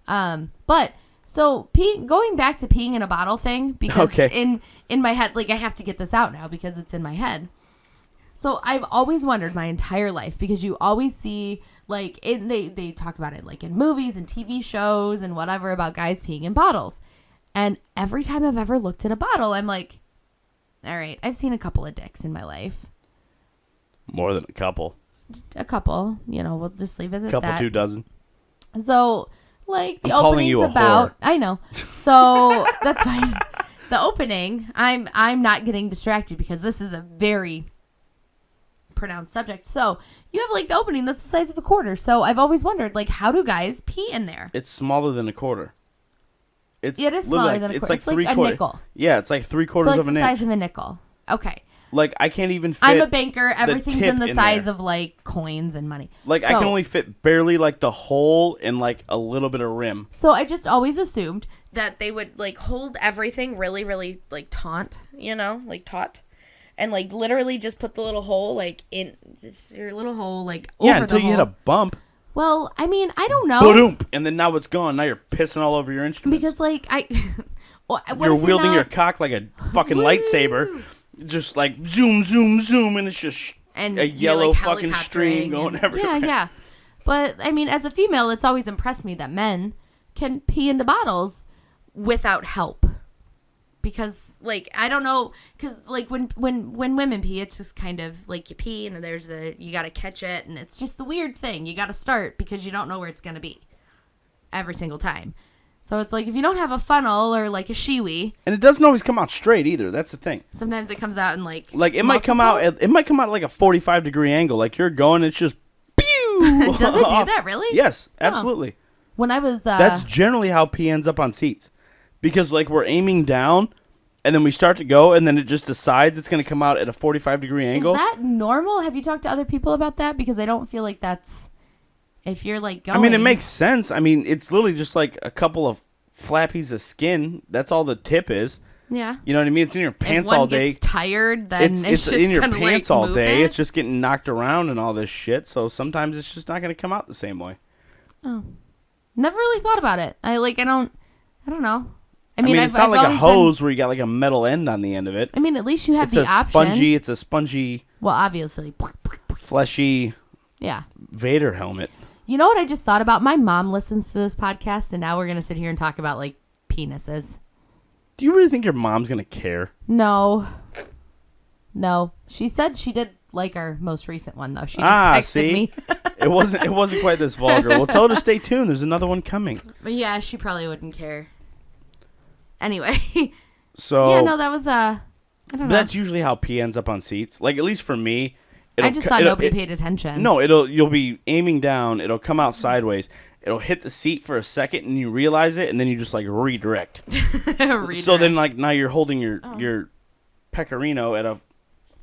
mark. But so going back to peeing in a bottle thing, because in my head, like I have to get this out now because it's in my head. So I've always wondered my entire life because you always see like they talk about it like in movies and TV shows and whatever about guys peeing in bottles. And every time I've ever looked at a bottle, I'm like, all right, I've seen a couple of dicks in my life. More than a couple. A couple, we'll just leave it at that. Couple, 2 dozen. So like the I'm calling opening's you a about. whore. I know. So that's fine. The opening, I'm not getting distracted because this is a very pronounced subject. So you have like the opening that's the size of a quarter. So I've always wondered, like, how do guys pee in there? It's smaller than a quarter. It is smaller than a quarter. It's like a nickel. Yeah, it's like 3/4 so like of an the inch. size of a nickel. Okay. Like, I can't even fit. I'm a banker. Everything's in the tip size there. of like coins and money. Like, I can only fit barely like the hole and like a little bit of rim. So I just always assumed that they would like hold everything really, really like taut, and like literally just put the little hole like in just your little hole like over until the you hole. hit a bump. Well, I mean, I don't know. Ba-doom, and then now it's gone. Now you're pissing all over your instruments. Because like you're wielding your cock like a fucking lightsaber, just like zoom, zoom, zoom, and it's just a yellow fucking stream going everywhere. Yeah. But I mean, as a female, it's always impressed me that men can pee into bottles without help. Because like I don't know, because like when women pee, it's just kind of like you pee and you gotta catch it, and it's just the weird thing. You gotta start because you don't know where it's gonna be every single time. So it's like if you don't have a funnel or like a shiwi, and it doesn't always come out straight either. That's the thing. Sometimes it comes out in like it might come out at like a 45-degree angle. Like you're going, it's just pew. Does it do that really? Yes, absolutely. When I was that's generally how pee ends up on seats, because like we're aiming down, and then we start to go, and then it just decides it's going to come out at a 45-degree angle. Is that normal? Have you talked to other people about that? Because I don't feel like that's. If you're like going. I mean, it makes sense. I mean, it's literally just like a couple of flappies of skin. That's all the tip is. Yeah. You know what I mean? It's in your pants if one all day. Gets tired, then it's just in your pants like all day. It. It's just getting knocked around and all this shit. So sometimes it's just not going to come out the same way. Oh, never really thought about it. I don't know. I mean, it's not I've like a hose where you got like a metal end on the end of it. I mean, at least you have the option. Spongy. It's a spongy. Well, obviously. Fleshy. Yeah. Vader helmet. You know what I just thought about? My mom listens to this podcast, and now we're gonna sit here and talk about like penises. Do you really think your mom's gonna care? No. She said she did like our most recent one though. She just texted me. It wasn't quite this vulgar. Well, tell her to stay tuned. There's another one coming. But yeah, she probably wouldn't care. Anyway. So yeah, no, that was I don't know. That's usually how pee ends up on seats. Like at least for me. I just thought nobody paid attention. No, you'll be aiming down. It'll come out sideways. It'll hit the seat for a second, and you realize it, and then you just like redirect. So then, like now you're holding your pecorino at a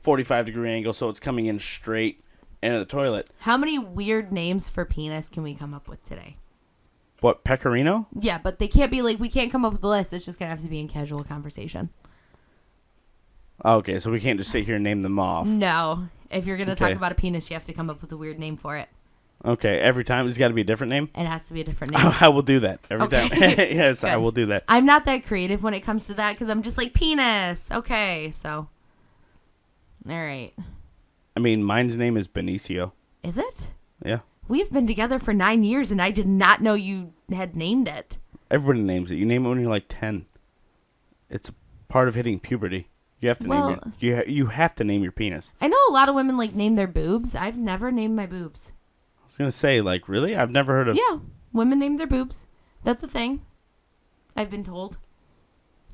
45-degree angle, so it's coming in straight into the toilet. How many weird names for penis can we come up with today? What, pecorino? Yeah, but they can't be like we can't come up with a list. It's just gonna have to be in casual conversation. Okay, so we can't just sit here and name them off. No. If you're going to talk about a penis, you have to come up with a weird name for it. Okay, every time it's got to be a different name? It has to be a different name. I will do that every time. Yes, Good. I will do that. I'm not that creative when it comes to that because I'm just like, penis. Okay, so. All right. I mean, mine's name is Benicio. Is it? Yeah. We've been together for 9 years and I did not know you had named it. Everybody names it. You name it when you're like 10. It's a part of hitting puberty. You have to name it. You have to name your penis. I know a lot of women like name their boobs. I've never named my boobs. I was gonna say, like, really? I've never heard of. Yeah, women name their boobs. That's a thing. I've been told.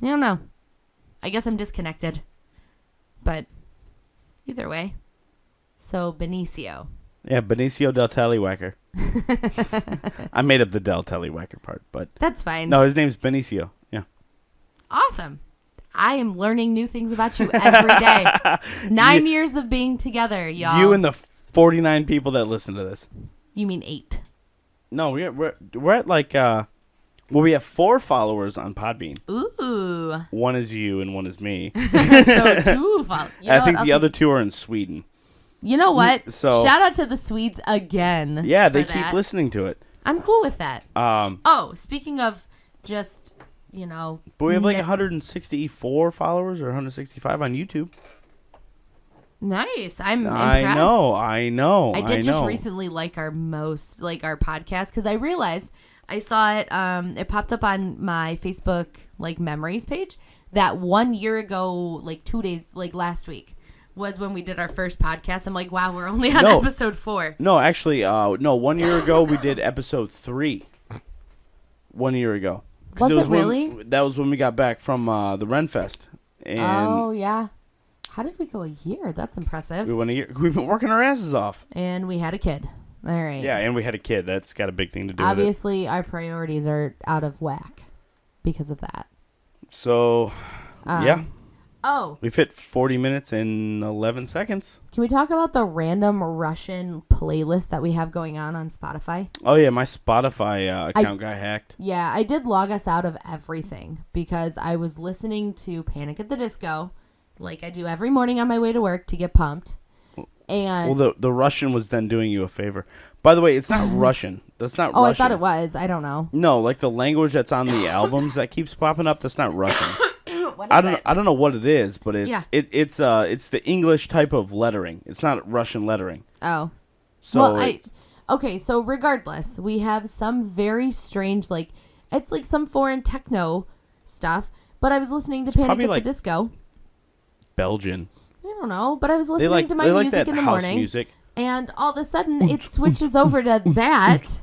I don't know. I guess I'm disconnected. But either way. So Benicio. Yeah, Benicio del Tallywhacker. I made up the del Tallywhacker part, but that's fine. No, his name's Benicio. Yeah. Awesome. I am learning new things about you every day. 9 years of being together, y'all. You and the 49 people that listen to this. You mean 8? No, we're at like we have 4 followers on Podbean. Ooh. One is you and one is me. So 2 followers. I think the other 2 are in Sweden. You know what? So shout out to the Swedes again. Yeah, they keep listening to it. I'm cool with that. Oh, speaking of just, but we have like 164 followers or 165 on YouTube. Nice. I'm impressed. I know. I did just recently like our podcast because I realized I saw it. It popped up on my Facebook memories page that 1 year ago, 2 days, last week was when we did our first podcast. I'm like, wow, we're only on episode 4. No, actually, 1 year ago we did episode 3. 1 year ago. Was it really? That was when we got back from the Renfest. And oh, yeah. How did we go a year? That's impressive. We went a year. We've been working our asses off. And we had a kid. All right. Yeah, and we had a kid. That's got a big thing to do Obviously, with it. our priorities are out of whack because of that. So, yeah. Oh. We've hit 40 minutes and 11 seconds. Can we talk about the random Russian playlist that we have going on Spotify? Oh, yeah. My Spotify account got hacked. Yeah, I did log us out of everything because I was listening to Panic at the Disco like I do every morning on my way to work to get pumped. And well, the Russian was then doing you a favor. By the way, it's not Russian. That's not Russian. Oh, I thought it was. I don't know. No, like the language that's on the albums that keeps popping up, that's not Russian. What is it? I don't know what it is, but it's the English type of lettering. It's not Russian lettering. Oh. So well, okay, so regardless, we have some very strange, like, it's like some foreign techno stuff, but I was listening to Panic at the Disco. Belgian. I don't know, but I was listening to my music in the morning, music. And all of a sudden it switches over to that,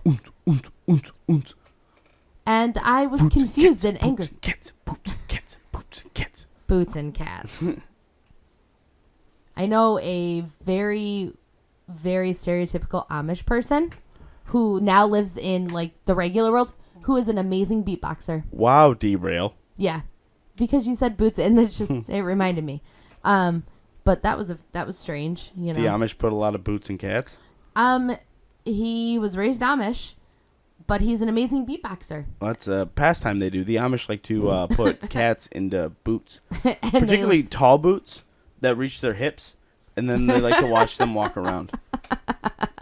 and I was confused and angry. Boots and cats. I know a very, very stereotypical Amish person who now lives in like the regular world, who is an amazing beatboxer. Wow, derail. Yeah, because you said boots, and it's just it reminded me. But that was strange, you know. The Amish put a lot of boots in cats. He was raised Amish, but he's an amazing beatboxer. Well, that's a pastime they do. The Amish like to put cats into boots, and particularly tall boots that reach their hips, and then they like to watch them walk around.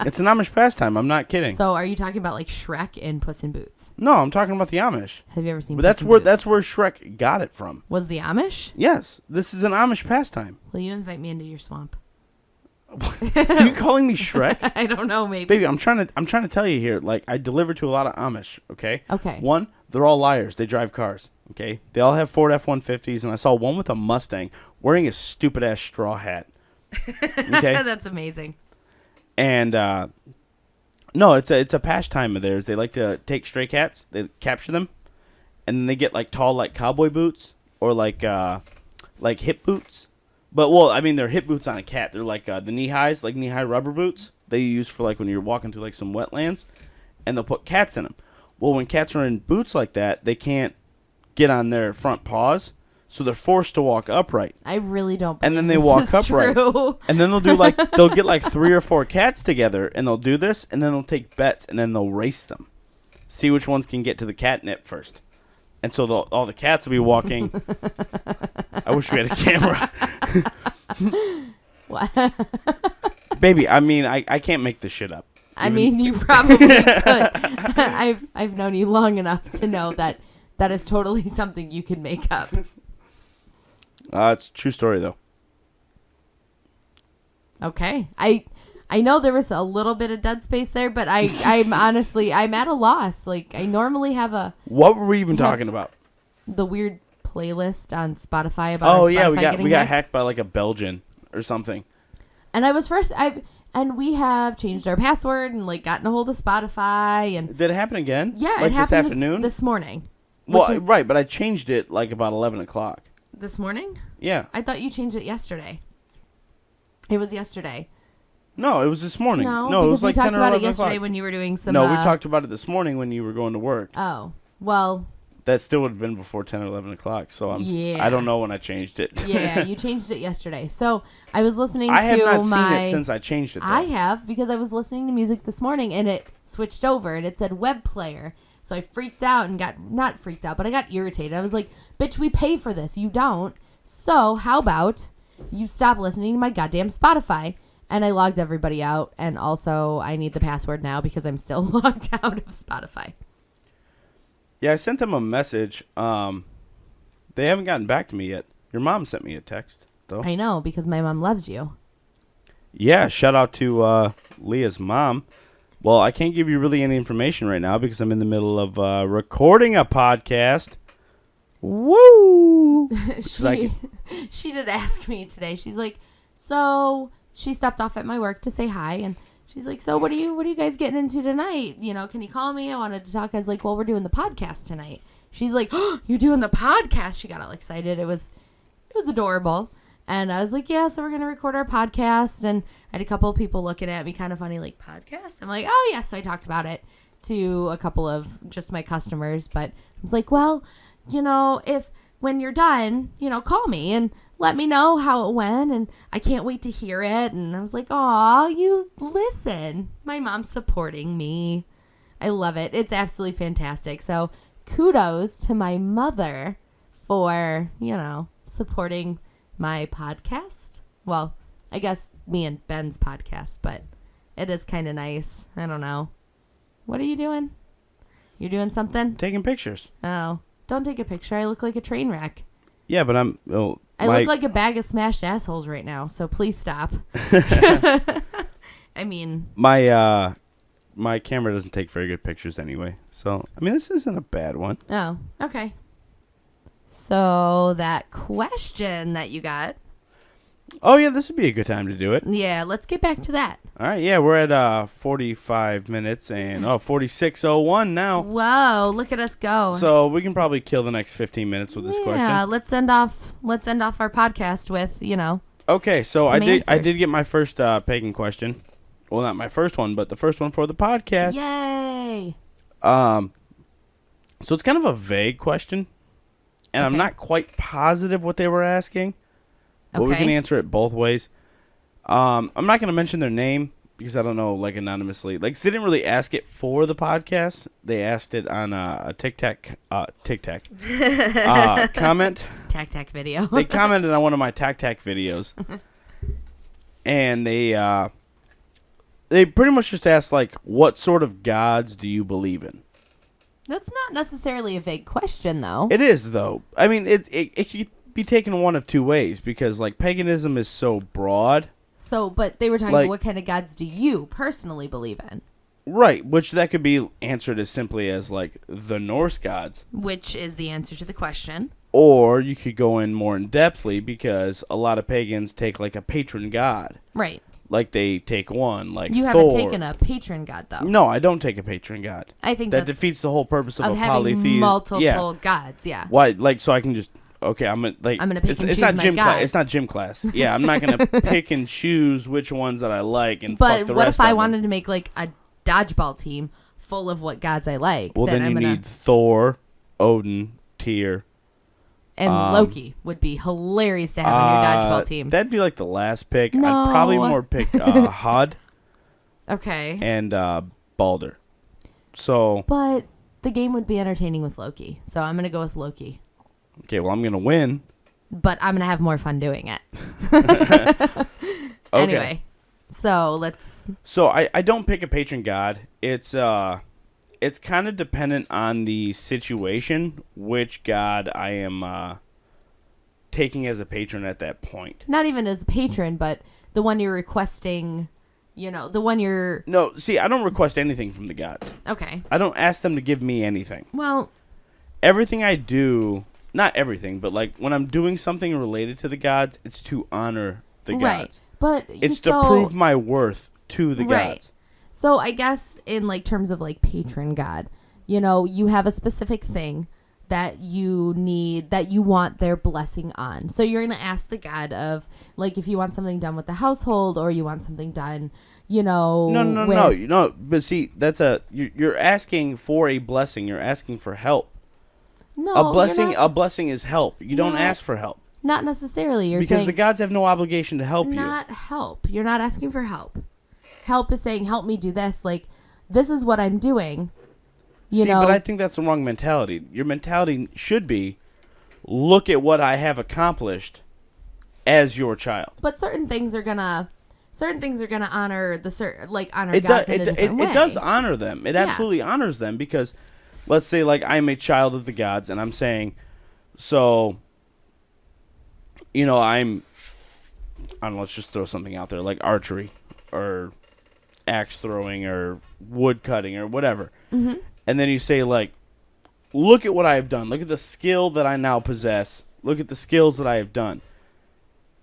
It's an Amish pastime. I'm not kidding. So, are you talking about like Shrek and Puss in Boots? No, I'm talking about the Amish. Have you ever seen? But Puss in Boots? that's where Shrek got it from. Was the Amish? Yes, this is an Amish pastime. Will you invite me into your swamp? Are you calling me Shrek? I don't know, maybe. Baby, I'm trying to tell you here. Like, I deliver to a lot of Amish. Okay. Okay. One, they're all liars. They drive cars. Okay. They all have Ford F-150s, and I saw one with a Mustang wearing a stupid ass straw hat. Okay. That's amazing. And no, it's a pastime of theirs. They like to take stray cats, they capture them, and then they get like tall like cowboy boots or like hip boots. But well, I mean they're hip boots on a cat. They're like the knee highs, like knee high rubber boots they use for like when you're walking through like some wetlands, and they'll put cats in them. Well, when cats are in boots like that, they can't get on their front paws. So they're forced to walk upright. I really don't believe and then they this walk is upright. True. And then they'll get like 3 or 4 cats together and they'll do this and then they'll take bets and then they'll race them. See which ones can get to the catnip first. And so all the cats will be walking. I wish we had a camera. What? Baby, I mean, I can't make this shit up. I mean, you probably could. I've known you long enough to know that is totally something you can make up. It's a true story, though. Okay. I know there was a little bit of dead space there, but I'm honestly, I'm at a loss. Like, I normally have What were we even talking about? The weird playlist on Spotify about our Spotify we got hacked by like a Belgian or something. And we have changed our password and like gotten a hold of Spotify and Did it happen again? Yeah, like it happened this afternoon? This morning. Well, right, but I changed it like about 11 o'clock. This morning? Yeah. I thought you changed it yesterday. It was yesterday. No, it was this morning. No, it was we like talked 10 or about 11 it yesterday o'clock. when you were doing some... No, we talked about it this morning when you were going to work. Oh, well... That still would have been before 10 or 11 o'clock, so I don't know when I changed it. Yeah, you changed it yesterday. So I was listening I have not seen it since I changed it, though. I have, because I was listening to music this morning, and it switched over, and it said web player. So I freaked out and not freaked out, but I got irritated. I was like, bitch, we pay for this. You don't. So how about you stop listening to my goddamn Spotify? And I logged everybody out, and also I need the password now because I'm still logged out of Spotify. Yeah, I sent them a message. They haven't gotten back to me yet. Your mom sent me a text, though. I know, because my mom loves you. Yeah, shout out to Leah's mom. Well, I can't give you really any information right now because I'm in the middle of recording a podcast. Woo! She did ask me today. She's like, so she stopped off at my work to say hi, and she's like, so what are you guys getting into tonight? You know, can you call me? I wanted to talk. I was like, well, we're doing the podcast tonight. She's like, oh, you're doing the podcast. She got all excited. It was adorable. And I was like, yeah, so we're going to record our podcast. And I had a couple of people looking at me kind of funny, like, podcast? I'm like, oh, yes. So I talked about it to a couple of just my customers. But I was like, well, you know, when you're done, you know, call me and let me know how it went. And I can't wait to hear it. And I was like, aw, you listen. My mom's supporting me. I love it. It's absolutely fantastic. So kudos to my mother for, you know, supporting my podcast. Well, I guess me and Ben's podcast, but it is kind of nice. I don't know. What are you doing? You're doing something? Taking pictures. Oh, don't take a picture. I look like a train wreck. Yeah, but I look like a bag of smashed assholes right now, so please stop. I mean, my camera doesn't take very good pictures anyway. So, I mean, this isn't a bad one. Oh, okay. So that question that you got. Oh, yeah, this would be a good time to do it. Yeah, let's get back to that. All right, yeah, we're at 45 minutes and 46:01 now. Whoa, look at us go. So we can probably kill the next 15 minutes with this question. Yeah, let's end off our podcast with, you know. Okay, so I did answers. get my first pagan question. Well, not my first one, but the first one for the podcast. Yay. So it's kind of a vague question, and I'm not quite positive what they were asking. But we can answer it both ways. I'm not going to mention their name because I don't know, like, anonymously. Like, they didn't really ask it for the podcast. They asked it on a Tic-Tac comment. Tac-Tac video. They commented on one of my Tac-Tac videos. And they pretty much just asked, like, what sort of gods do you believe in? That's not necessarily a vague question, though. It is, though. I mean, it could be taken one of two ways because, like, paganism is so broad. So, but they were talking about what kind of gods do you personally believe in? Right, which that could be answered as simply as, like, the Norse gods. Which is the answer to the question. Or you could go in more in-depthly because a lot of pagans take, like, a patron god. Right. Like, they take one, like You Thor. haven't taken a patron god, though. No, I don't take a patron god. I think that defeats the whole purpose of a having polytheism. multiple gods, yeah. Why? Like, so I can just... Okay, I'm gonna pick and choose it's not my gym gods. class. It's not gym class. Yeah, I'm not gonna pick and choose which ones that I like and but fuck the what rest if I of wanted them. to make like a dodgeball team full of what gods I like? Well, then you need Thor, Odin, Tyr, and Loki would be hilarious to have on your dodgeball team. That'd be like the last pick. No. I'd probably more pick Hod. Okay. And Balder. So. But the game would be entertaining with Loki, so I'm gonna go with Loki. Okay, well, I'm going to win. But I'm going to have more fun doing it. Okay. Anyway, so let's... So I don't pick a patron god. It's kind of dependent on the situation, which god I am taking as a patron at that point. Not even as a patron, but the one you're requesting, you know, the one you're... No, see, I don't request anything from the gods. Okay. I don't ask them to give me anything. Well... Everything I do... Not everything, but like when I'm doing something related to the gods, it's to honor the gods. Right. But it's to prove my worth to the gods. So I guess in like terms of like patron god, you know, you have a specific thing that you need, that you want their blessing on. So you're going to ask the god of like if you want something done with the household or you want something done, you know. No. But see, that's you're asking for a blessing. You're asking for help. No, a blessing is help. You don't ask for help. Not necessarily. You're because saying the gods have no obligation to help you. Not help. You're not asking for help. Help is saying, help me do this. Like, this is what I'm doing. You know? But I think that's the wrong mentality. Your mentality should be, look at what I have accomplished as your child. But certain things are gonna honor gods in a different way. It does honor them. It absolutely honors them because. Let's say, like, I'm a child of the gods, and I'm saying, so, you know, I don't know, let's just throw something out there, like archery, or axe throwing, or wood cutting, or whatever. Mm-hmm. And then you say, like, look at what I have done. Look at the skill that I now possess. Look at the skills that I have done.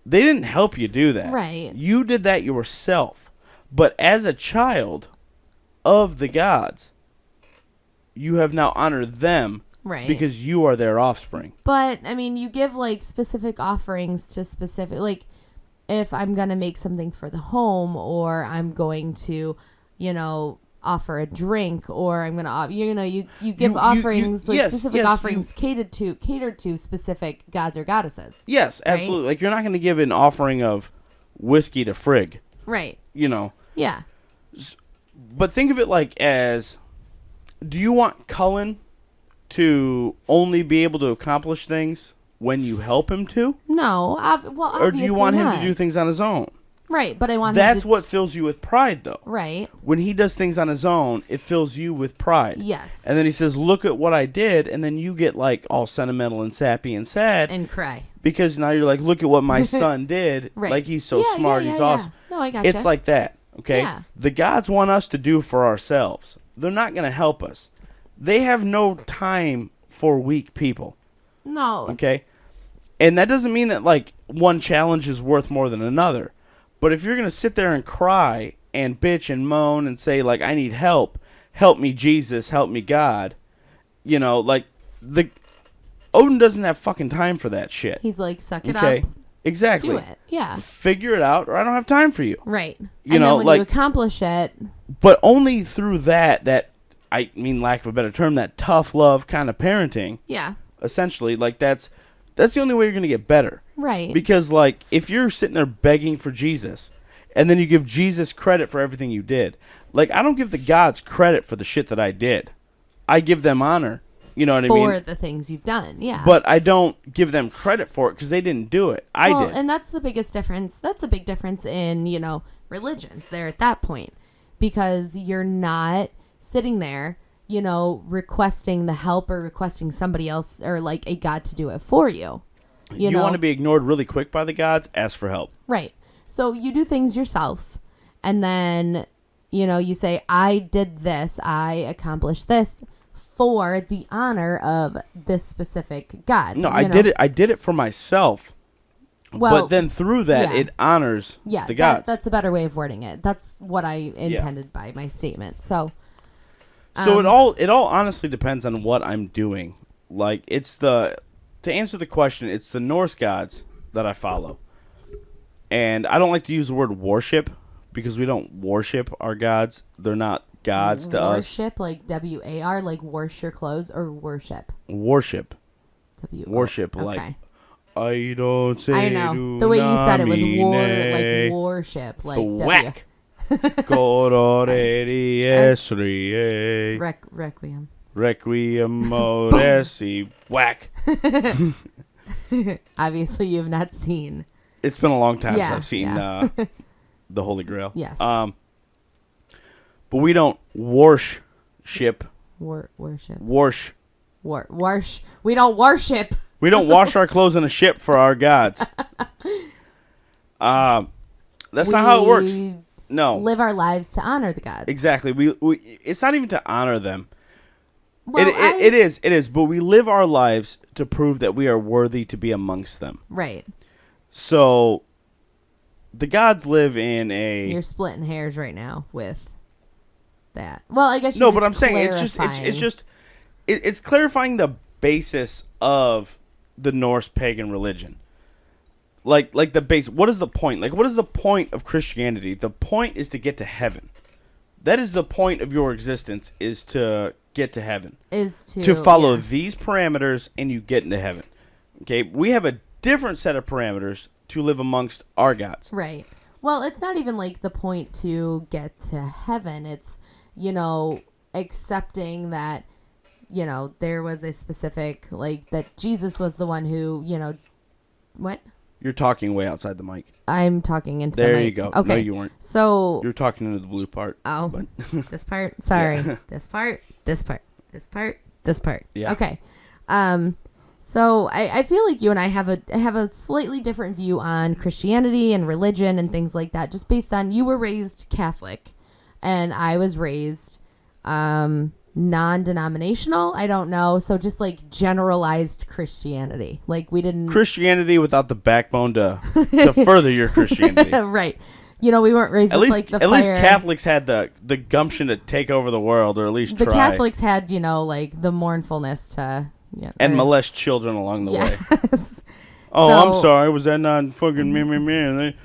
They didn't help you do that. Right. You did that yourself. But as a child of the gods, you have now honored them. Right. Because you are their offspring. But, I mean, you give, like, specific offerings to specific... Like, if I'm going to make something for the home, or I'm going to, you know, offer a drink, or I'm going to... You know, you give offerings, specific offerings catered to specific gods or goddesses. Yes, absolutely. Right? Like, you're not going to give an offering of whiskey to Frigg. Right. You know. Yeah. But think of it like as... Do you want Cullen to only be able to accomplish things when you help him to? No. Obviously or do you want him to do things on his own? Right, but I want That's him to... what fills you with pride, though. Right. When he does things on his own, it fills you with pride. Yes. And then he says, look at what I did, and then you get, like, all sentimental and sappy and sad. And cry. Because now you're like, look at what my son did. Right. Like, he's so smart, he's awesome. No, I gotcha. It's like that, okay? Yeah. The gods want us to do for ourselves. They're not going to help us. They have no time for weak people. No. Okay? And that doesn't mean that, like, one challenge is worth more than another. But if you're going to sit there and cry and bitch and moan and say, like, I need help me, Jesus, help me, God, you know, like, Odin doesn't have fucking time for that shit. He's like, suck it up. Exactly. Do it. Yeah. Figure it out, or I don't have time for you. Right. You know, then when like, you accomplish it. But only through that, I mean, lack of a better term, that tough love kind of parenting. Yeah. Essentially, like, that's the only way you're going to get better. Right. Because, like, if you're sitting there begging for Jesus, and then you give Jesus credit for everything you did, like, I don't give the gods credit for the shit that I did. I give them honor. You know what I mean? For the things you've done, yeah. But I don't give them credit for it because they didn't do it. I did. And that's the biggest difference. That's a big difference in, you know, religions there at that point. Because you're not sitting there, you know, requesting the help or requesting somebody else or, like, a god to do it for you. You want to be ignored really quick by the gods? Ask for help. Right. So you do things yourself, and then, you know, you say, I did this, I accomplished this for the honor of this specific god. No, I did it for myself. Well, but then through that, it honors the gods. That's a better way of wording it. That's what I intended by my statement. So it all honestly depends on what I'm doing. Like, to answer the question, it's the Norse gods that I follow. And I don't like to use the word worship because we don't worship our gods. They're not gods to us. Worship, like W-A-R, like wash your clothes, or worship? Worship. W-O. Worship, okay. like, I don't say I know. The way you said it was like worship, like whack. Requiem. Requiem Modessi. Whack. Obviously, you have not seen. It's been a long time since I've seen the Holy Grail. Yes. But we don't worship. Worship. Wash. We don't worship. We don't wash our clothes in a ship for our gods. That's not how it works. No. Live our lives to honor the gods. Exactly. We it's not even to honor them. Well, it is, but we live our lives to prove that we are worthy to be amongst them. Right. So the gods live in a... You're splitting hairs right now with that. Well, I guess no, but I'm saying it's clarifying the basis of the Norse pagan religion. Like the base. What is the point? Like, what is the point of Christianity? The point is to get to heaven. That is the point of your existence, is to get to heaven. Is to follow these parameters, and you get into heaven. Okay, we have a different set of parameters to live amongst our gods. Right. Well, it's not even like the point to get to heaven. It's, you know, accepting that, you know, there was a specific, like, that Jesus was the one who, you know, what? You're talking way outside the mic. I'm talking into the mic. There you go. Okay. No, you weren't. So you're talking into the blue part. Oh, this part? Sorry. Yeah. This part. Yeah. Okay. So I feel like you and I have a slightly different view on Christianity and religion and things like that, just based on, you were raised Catholic and I was raised non-denominational. I don't know. So just like generalized Christianity. Like we didn't... Christianity without the backbone to further your Christianity. Right. we weren't raised with like the fire. At least Catholics had the gumption to take over the world, or at least the try. Catholics had, like the mournfulness to and molest children along the way. Yes. Oh, I'm sorry. Was that not fucking me?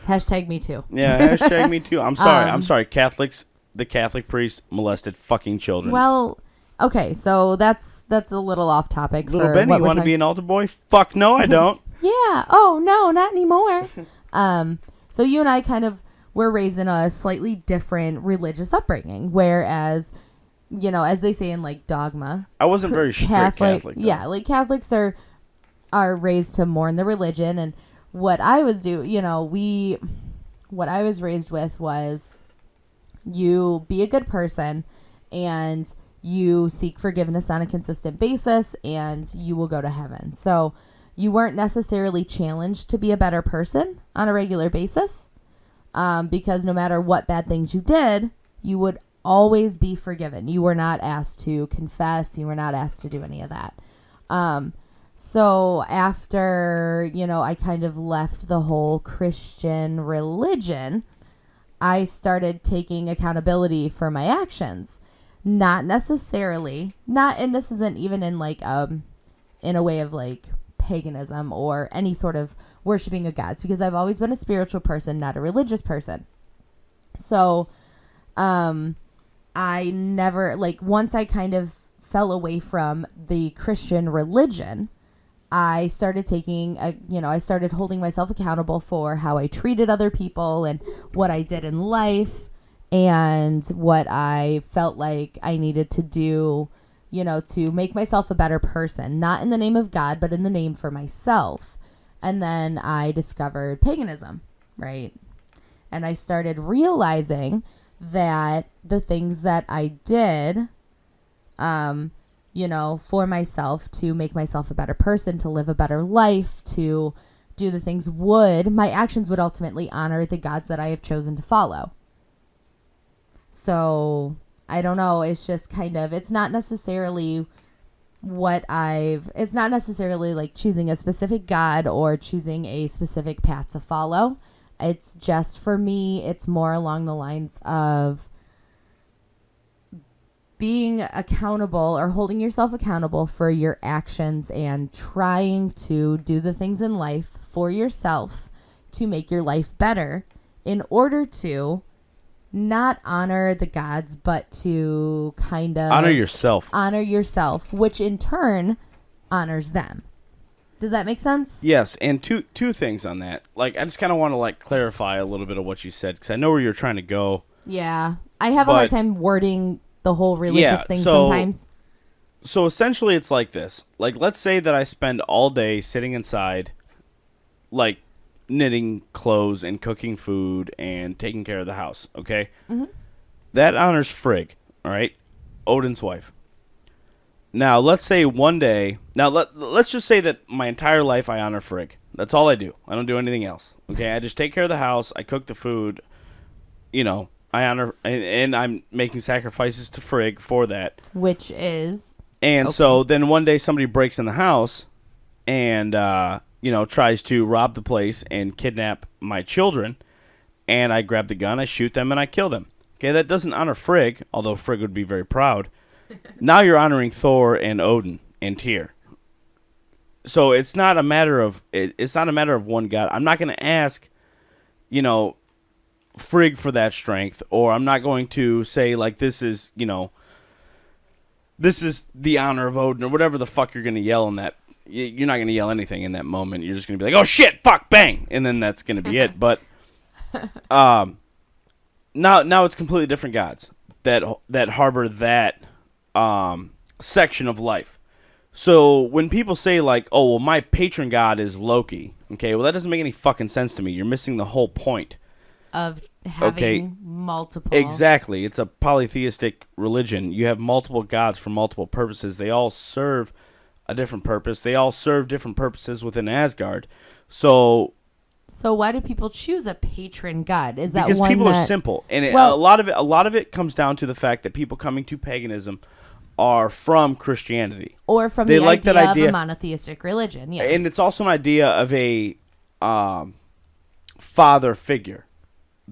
Hashtag me too. Yeah, hashtag me too. I'm sorry. I'm sorry. Catholics, the Catholic priest molested fucking children. Well, okay, so that's a little off topic. Little Benny, you want to be an altar boy? Fuck no, I don't. Yeah. Oh no, not anymore. So you and I kind of were raised in a slightly different religious upbringing, whereas, as they say in like dogma, I wasn't very strict Catholic. Yeah, like Catholics are raised to mourn the religion, and what I was what I was raised with was you be a good person and you seek forgiveness on a consistent basis and you will go to heaven. So you weren't necessarily challenged to be a better person on a regular basis, because no matter what bad things you did, you would always be forgiven. You were not asked to confess. You were not asked to do any of that. So after, I kind of left the whole Christian religion, I started taking accountability for my actions. Not necessarily, and this isn't even in like, in a way of like paganism or any sort of worshiping of gods, because I've always been a spiritual person, not a religious person. So, I never, like, once I kind of fell away from the Christian religion, I started I started holding myself accountable for how I treated other people and what I did in life and what I felt like I needed to do, to make myself a better person, not in the name of God, but in the name for myself. And then I discovered paganism, right? And I started realizing that the things that I did, for myself, to make myself a better person, to live a better life, to do the things my actions would ultimately honor the gods that I have chosen to follow. So I don't know. It's just kind of, it's not necessarily it's not necessarily like choosing a specific god or choosing a specific path to follow. It's just, for me, it's more along the lines of being accountable or holding yourself accountable for your actions and trying to do the things in life for yourself to make your life better in order to not honor the gods, but to kind of honor yourself, which in turn honors them. Does that make sense? Yes, and two things on that. Like, I just kind of want to like clarify a little bit of what you said, because I know where you're trying to go. Yeah, I have a hard time wording the whole religious thing sometimes. So essentially, it's like this. Like, let's say that I spend all day sitting inside, like, knitting clothes and cooking food and taking care of the house, okay? Mm-hmm. That honors Frigg, all right? Odin's wife. Now, let's say one day... Now, let's just say that my entire life I honor Frigg. That's all I do. I don't do anything else, okay? I just take care of the house. I cook the food. I honor... And I'm making sacrifices to Frigg for that. Which is... And okay. So then one day somebody breaks in the house and... tries to rob the place and kidnap my children, and I grab the gun, I shoot them, and I kill them. Okay, that doesn't honor Frigg, although Frigg would be very proud. Now you're honoring Thor and Odin and Tyr. So it's not a matter of one god. I'm not going to ask, Frigg for that strength, or I'm not going to say like this is the honor of Odin, or whatever the fuck you're going to yell in that. You're not going to yell anything in that moment. You're just going to be like, oh, shit, fuck, bang. And then that's going to be it. But now it's completely different gods that harbor that section of life. So when people say, like, oh, well, my patron god is Loki, okay, well, that doesn't make any fucking sense to me. You're missing the whole point. Of having multiple. Exactly. It's a polytheistic religion. You have multiple gods for multiple purposes. They all serve a different purpose. They all serve different purposes within Asgard. So why do people choose a patron god? Is that because one people are simple, and a lot of it comes down to the fact that people coming to paganism are from Christianity or from the idea of a monotheistic religion. Yes, and it's also an idea of a father figure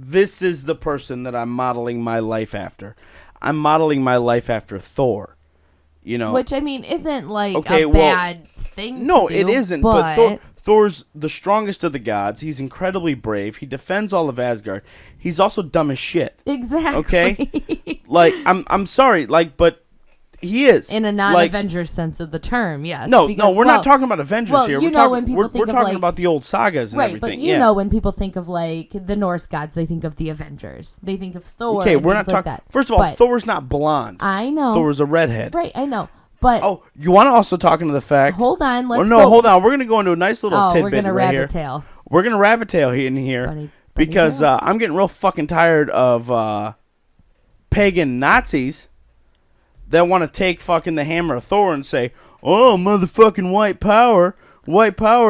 this is the person that I'm modeling my life after. I'm modeling my life after Thor. You know, which I mean isn't like a bad thing. No, to do, it isn't. But Thor's the strongest of the gods. He's incredibly brave. He defends all of Asgard. He's also dumb as shit. Exactly. Okay. Like I'm sorry. Like, but he is in a non-Avengers sense of the term. Yes. No, we're not talking about Avengers here. You know, when people think we're talking about the old sagas and everything. But you know, when people think of like the Norse gods, they think of the Avengers. They think of Thor. Okay, we're not talking like that. First of all, Thor's not blonde. I know. Thor's a redhead. Right, I know. But you want to also talk into the fact? Hold on, hold on. We're gonna go into a nice little tidbit we're gonna right rabbit tail. We're gonna rabbit tail in here because I'm getting real fucking tired of pagan Nazis that want to take fucking the hammer of Thor and say, "Oh, motherfucking white power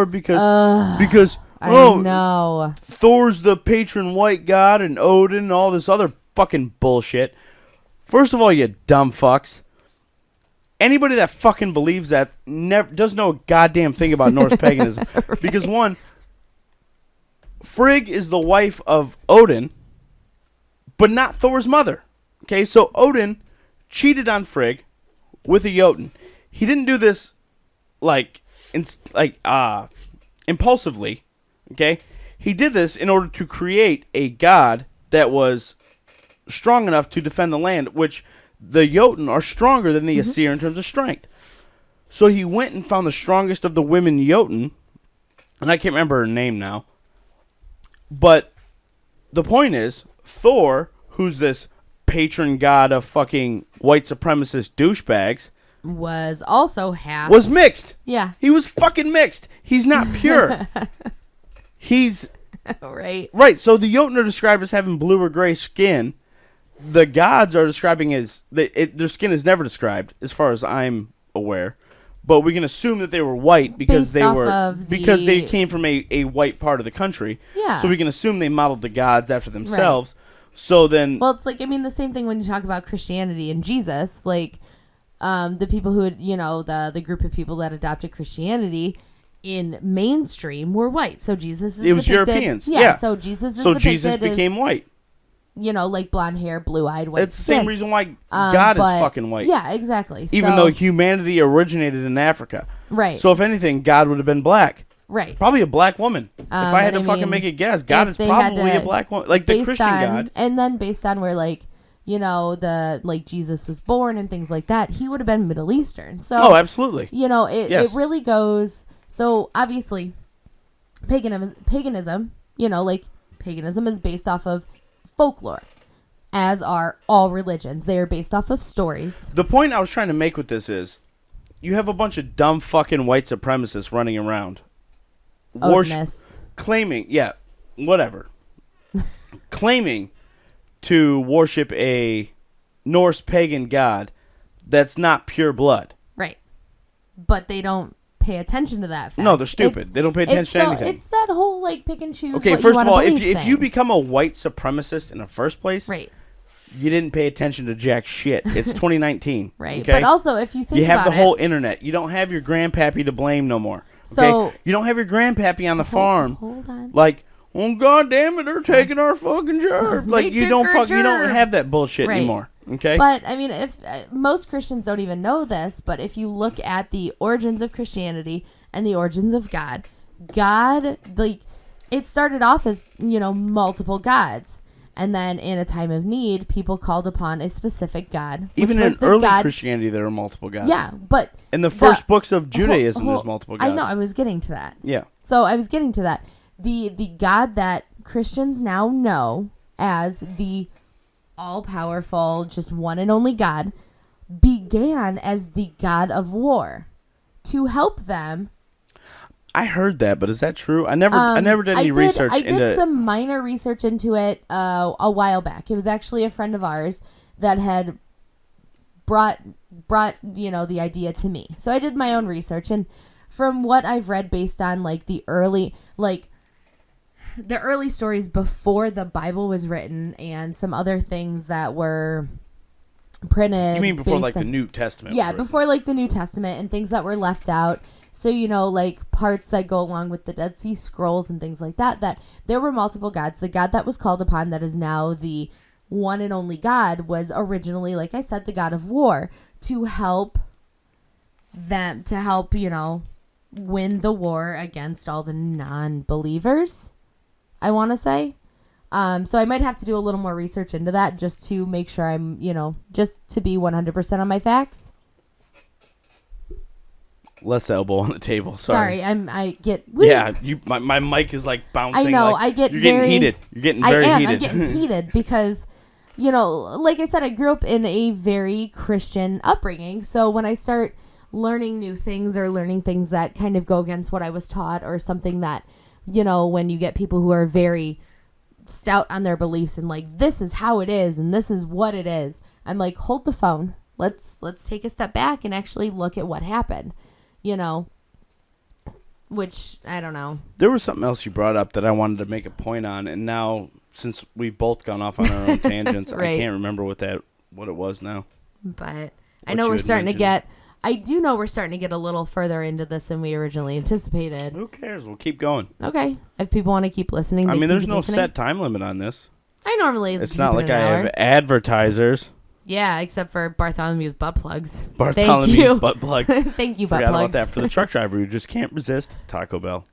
because I know Thor's the patron white god and Odin and all this other fucking bullshit." First of all, you dumb fucks. Anybody that fucking believes that doesn't know a goddamn thing about Norse paganism. Right. Because one, Frigg is the wife of Odin, but not Thor's mother. Okay, so Odin cheated on Frigg with a Jotun. He didn't do this impulsively. Okay, he did this in order to create a god that was strong enough to defend the land, which the Jotun are stronger than the Aesir in terms of strength. So he went and found the strongest of the women Jotun, and I can't remember her name now. But the point is, Thor, who's this patron god of fucking white supremacist douchebags, was mixed. Yeah. He was fucking mixed. He's not pure. He's... Right. Right, so the Jotun are described as having blue or gray skin. The gods are describing as their skin is never described, as far as I'm aware, but we can assume that they were white because they came from a white part of the country. Yeah. So we can assume they modeled the gods after themselves. Right. So then, well, it's like the same thing when you talk about Christianity and Jesus, like the people who had, the group of people that adopted Christianity in mainstream were white. So Jesus is it was Europeans. Yeah. So Jesus is so Jesus became white. Like blonde hair, blue-eyed, white It's the same reason why God is fucking white. Yeah, exactly. Even though humanity originated in Africa. Right. So if anything, God would have been black. Right. Probably a black woman. If I had to fucking make a guess, God is probably a black woman. Like the Christian God. And then based on where, Jesus was born and things like that, he would have been Middle Eastern. So, oh, absolutely. It really goes... So, obviously, paganism, paganism is based off of folklore, as are all religions. They are based off of stories. The point I was trying to make with this is, you have a bunch of dumb fucking white supremacists running around, claiming to worship a Norse pagan god that's not pure blood. Right, but they don't pay attention to that fact. No, they're stupid. They don't pay attention to anything. It's that whole pick and choose. Okay, first of all, if you become a white supremacist in the first place, right, you didn't pay attention to jack shit. It's 2019. Right. Okay? But also, if you think you have about the whole internet. You don't have your grandpappy to blame no more. Okay? So you don't have your grandpappy on the farm. Hold on. Like, oh god damn it, they're taking our fucking gerb. Like you don't have that bullshit anymore. Okay. But I mean, if most Christians don't even know this, but if you look at the origins of Christianity and the origins of God, it started off as multiple gods. And then in a time of need, people called upon a specific god. Even in early Christianity, there were multiple gods. Yeah, but... In the first books of Judaism, there's multiple gods. I know, I was getting to that. Yeah. So I was getting to that. The God that Christians now know as the all-powerful, just one and only God, began as the god of war to help them. I heard that, but is that true? I never did any research into it. I did some minor research into it a while back. It was actually a friend of ours that had brought the idea to me. So I did my own research, and from what I've read based on the early stories before the Bible was written and some other things that were printed. You mean before the New Testament? Yeah, before the New Testament and things that were left out. So, like parts that go along with the Dead Sea Scrolls and things like that, that there were multiple gods. The god that was called upon that is now the one and only God was originally, like I said, the god of war to help them, win the war against all the non-believers, I want to say. So I might have to do a little more research into that just to make sure I'm, just to be 100% on my facts. Less elbow on the table. Sorry. I get... Yeah, my mic is like bouncing. I know, you're getting heated. You're getting very heated. I'm getting heated because, like I said, I grew up in a very Christian upbringing. So when I start learning new things or learning things that kind of go against what I was taught or something that, when you get people who are very stout on their beliefs and like, this is how it is and this is what it is, I'm like, hold the phone. Let's take a step back and actually look at what happened, which I don't know. There was something else you brought up that I wanted to make a point on, and now since we've both gone off on our own tangents, right. I can't remember what it was now. But I know we're starting to get... I do know we're starting to get a little further into this than we originally anticipated. Who cares? We'll keep going. Okay. If people want to keep listening, there's no set time limit on this. I normally... It's not like I have advertisers. Yeah, except for Bartholomew's butt plugs. Bartholomew's butt plugs. Thank you, butt plugs. Forgot plugs. about that for the truck driver who just can't resist Taco Bell.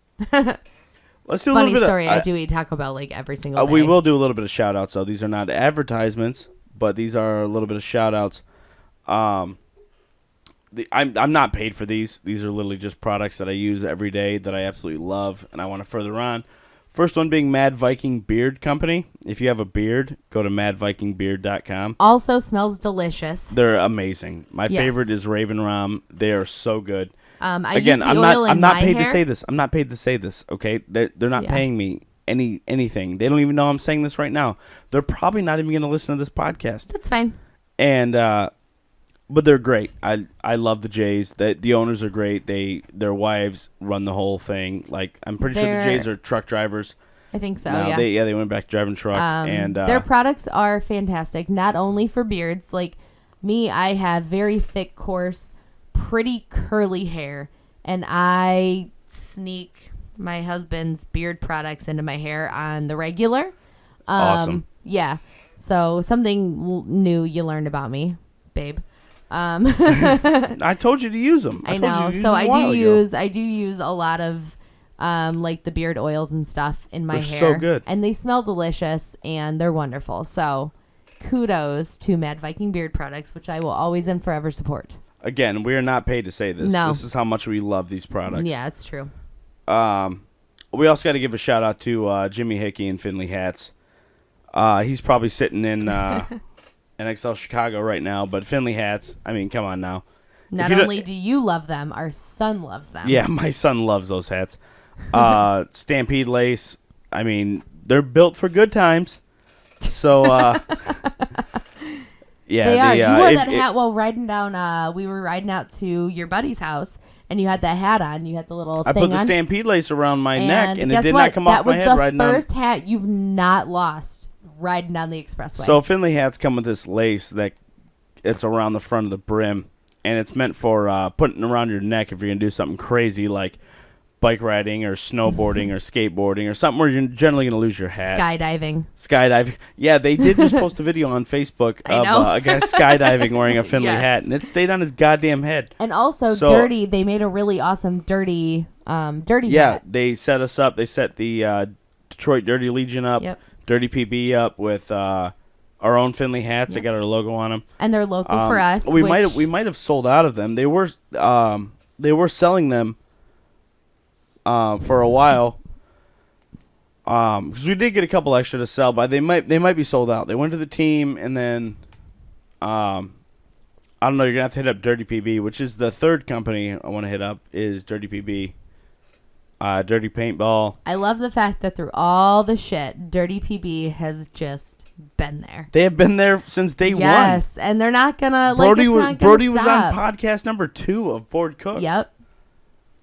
Let's do a Funny little bit story. I do eat Taco Bell like every single day. We will do a little bit of shout outs though. These are not advertisements, but these are a little bit of shout outs. I'm not paid for these. These are literally just products that I use every day that I absolutely love and I want to further on. First one being Mad Viking Beard Company. If you have a beard, go to madvikingbeard.com. Also smells delicious. They're amazing. My favorite is Raven Rom. They are so good. I'm not paid to say this. I'm not paid to say this, okay? They're not paying me anything. They don't even know I'm saying this right now. They're probably not even going to listen to this podcast. That's fine. And but they're great. I love the Jays. The owners are great. Their wives run the whole thing. Like I'm pretty sure the Jays are truck drivers. I think so. No, yeah. They went back to driving truck. And their products are fantastic. Not only for beards. Like me, I have very thick, coarse, pretty curly hair, and I sneak my husband's beard products into my hair on the regular. Awesome. Yeah. So something new you learned about me, babe. I told you to use them. I know. So I do use a lot of like the beard oils and stuff in my hair. So good. And they smell delicious and they're wonderful. So kudos to Mad Viking Beard Products, which I will always and forever support. Again, we are not paid to say this. No. This is how much we love these products. Yeah, it's true. We also got to give a shout out to Jimmy Hickey and Finley Hats. He's probably sitting in NXL Chicago right now, but Finley Hats, I mean, come on now. Not only do you love them, our son loves them. Yeah, my son loves those hats. Stampede lace, I mean, they're built for good times. So, yeah. They are. You wore that hat while riding down, we were riding out to your buddy's house, and you had that hat on. You had the little thing on. I put the Stampede lace around my neck, and it did not come off my head riding down. That was the first hat you've not lost riding down the expressway. So Finley hats come with this lace that it's around the front of the brim, and it's meant for putting around your neck if you're going to do something crazy like bike riding or snowboarding or skateboarding or something where you're generally going to lose your hat. Skydiving. Yeah, they did just post a video on Facebook of a guy skydiving wearing a Finley hat, and it stayed on his goddamn head. And also dirty. They made a really awesome dirty hat. Yeah, they set us up. They set the Detroit Dirty Legion up. Yep. Dirty PB up with our own Finley hats. They got our logo on them, and they're local for us. We might have sold out of them. They were selling them for a while because we did get a couple extra to sell, but they might be sold out. They went to the team, and then I don't know. You're gonna have to hit up Dirty PB, which is the third company I want to hit up. Is Dirty PB. Dirty Paintball. I love the fact that through all the shit, Dirty PB has just been there. They have been there since day one. Yes, and they're not gonna Brody was on podcast number 2 of Bored Cooks. Yep.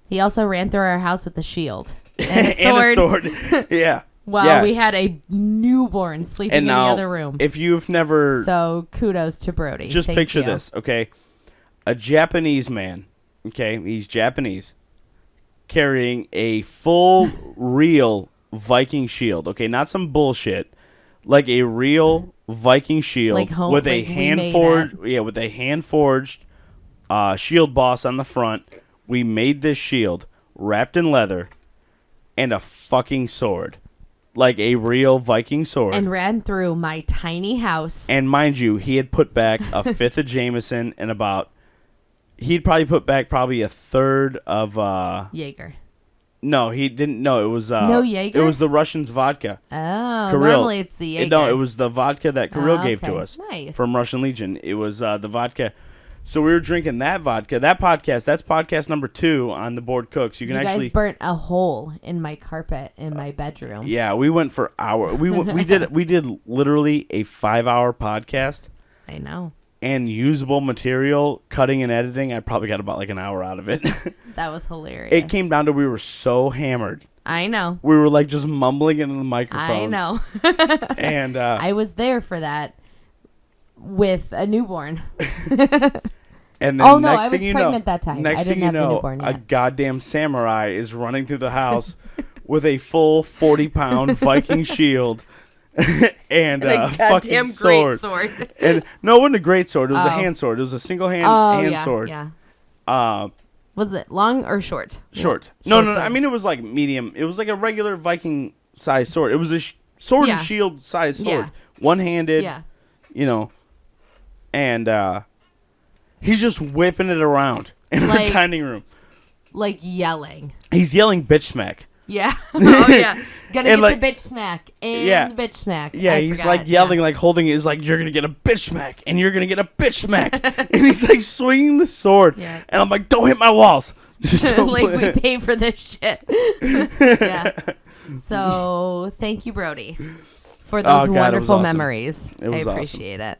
He also ran through our house with a shield and a sword. Yeah. Well, we had a newborn sleeping in the other room. If you've never, so kudos to Brody. Just picture this, okay? A Japanese man. Okay, he's Japanese. carrying a full, real Viking shield. Okay, not some bullshit. Like a real Viking shield with a hand forged shield boss on the front. We made this shield wrapped in leather and a fucking sword. Like a real Viking sword. And ran through my tiny house. And mind you, he had put back a fifth of Jameson and he'd probably put back a third of Jaeger. No, he didn't. No, it was no Jaeger. It was the Russians' vodka. Oh, Kirill. normally it's the Jaeger. No, it was the vodka that Kirill gave to us nice. from Russian Legion. It was the vodka. So we were drinking that vodka. That's podcast number 2 on the Bored Cooks. You guys burnt a hole in my carpet in my bedroom. Yeah, we went for hours. We did literally a 5-hour podcast. I know. And usable material, cutting and editing, I probably got about like an hour out of it. That was hilarious. It came down to we were so hammered. I know. We were like just mumbling into the microphones. I know. And I was there for that with a newborn. And then I was pregnant that time. Next thing you know, a goddamn samurai is running through the house with a full 40-pound Viking shield. and a fucking great sword. And no, it wasn't a great sword. It was a hand sword. It was a single hand sword. Yeah. Was it long or short? Short. No. I mean, it was like medium. It was like a regular Viking size sword. It was a sword and shield size sword, one-handed. Yeah. You know, and he's just whipping it around in the dining room, like yelling. He's yelling bitch smack. Yeah. Oh, yeah. Gonna get like, the bitch smack and the bitch smack. Yeah, he's like yelling, like holding it. He's like, you're going to get a bitch smack and you're going to get a bitch smack. And he's like swinging the sword. Yeah. And I'm like, don't hit my walls. Like, we pay for this shit. Yeah. So, thank you, Brody, for those wonderful memories. I appreciate it.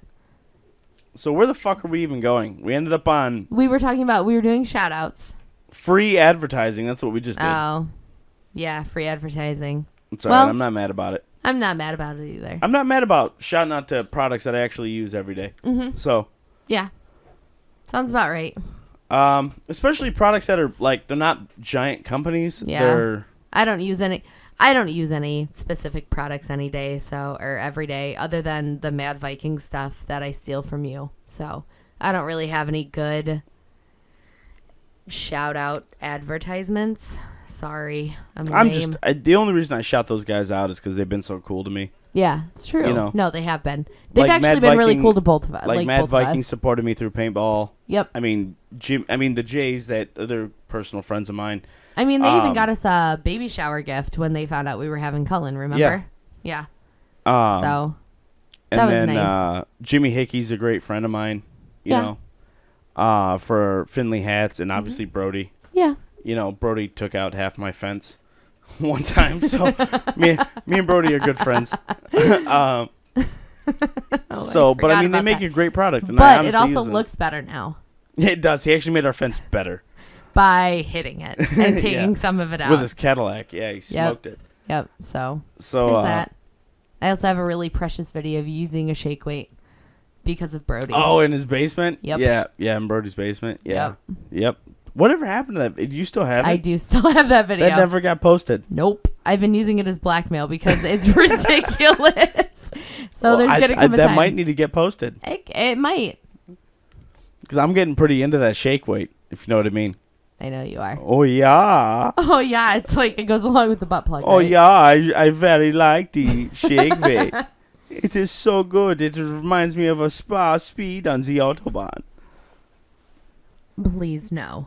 So, where the fuck are we even going? We ended up on... We were doing shout-outs. Free advertising. That's what we just did. Oh. Yeah, free advertising. It's alright. I'm not mad about it. I'm not mad about it either. I'm not mad about shouting out to products that I actually use every day. Mm-hmm. So. Yeah. Sounds about right. Especially products that are like, they're not giant companies. Yeah. I don't use any specific products any day, or every day, other than the Mad Viking stuff that I steal from you. So I don't really have any good shout out advertisements. Sorry, I'm lame. The only reason I shout those guys out is because they've been so cool to me. Yeah, it's true. You know, no, they have been. They've actually been really cool to both of us. Like Mad Viking supported me through paintball. Yep. I mean, the Jays, they're personal friends of mine. I mean, they even got us a baby shower gift when they found out we were having Cullen. Remember? Yeah. So that was nice. Jimmy Hickey's a great friend of mine. You know, for Finley hats and obviously Brody. Yeah. You know, Brody took out half my fence one time, so me and Brody are good friends. But I mean, they make a great product, and but it also looks better now. It does. He actually made our fence better by hitting it and taking some of it out with his Cadillac. Yeah, he smoked it. Yep. So there's that. I also have a really precious video of using a shake weight because of Brody. Oh, in his basement? Yep. Yeah, in Brody's basement. Yeah. Yep. Whatever happened to that? Do you still have it? I do still have that video. That never got posted. Nope. I've been using it as blackmail because it's ridiculous. So there's going to come a time. That might need to get posted. It might. Because I'm getting pretty into that shake weight, if you know what I mean. I know you are. Oh, yeah. Oh, yeah. It's like it goes along with the butt plug. Oh, right? yeah. I very like the shake weight. It is so good. It reminds me of a spa speed on the Autobahn. Please, no.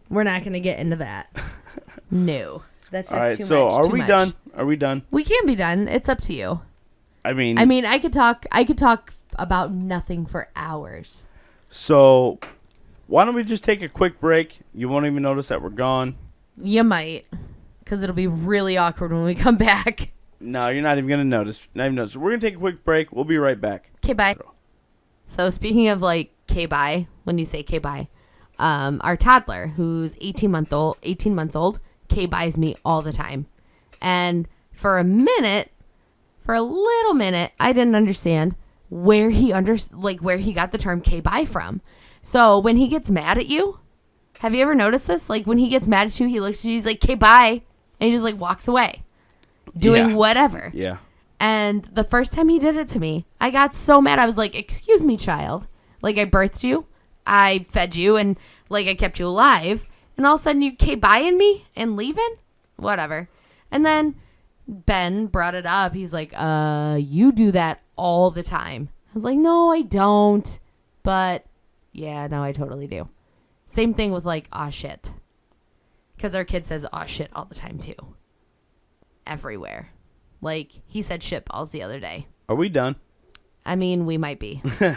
We're not going to get into that. No. That's just all right, too much. So are we done? Are we done? We can be done. It's up to you. I mean, I could talk about nothing for hours. So why don't we just take a quick break? You won't even notice that we're gone. You might, because it'll be really awkward when we come back. No, you're not even going to notice. Not even notice. We're going to take a quick break. We'll be right back. Okay, bye. So speaking of like, bye, when you say bye, our toddler, who's 18 months old, buys me all the time. And for a little minute, I didn't understand where he got the term bye from. So when he gets mad at you, Have you ever noticed this? Like, when he gets mad at you, he looks at you, he's like, okay, bye. And he just, like, walks away. Doing whatever. Yeah. And the first time he did it to me, I got so mad. I was like, excuse me, child. Like, I birthed you. I fed you. And, like, I kept you alive. And all of a sudden, you came buying me and leaving? Whatever. And then Ben brought it up. He's like, you do that all the time. I was like, no, I don't. But, yeah, no, I totally do. Same thing with, like, aw, shit. Because our kid says aw, shit all the time, too. Everywhere. Like, he said shit balls the other day. Are we done? I mean, we might be. All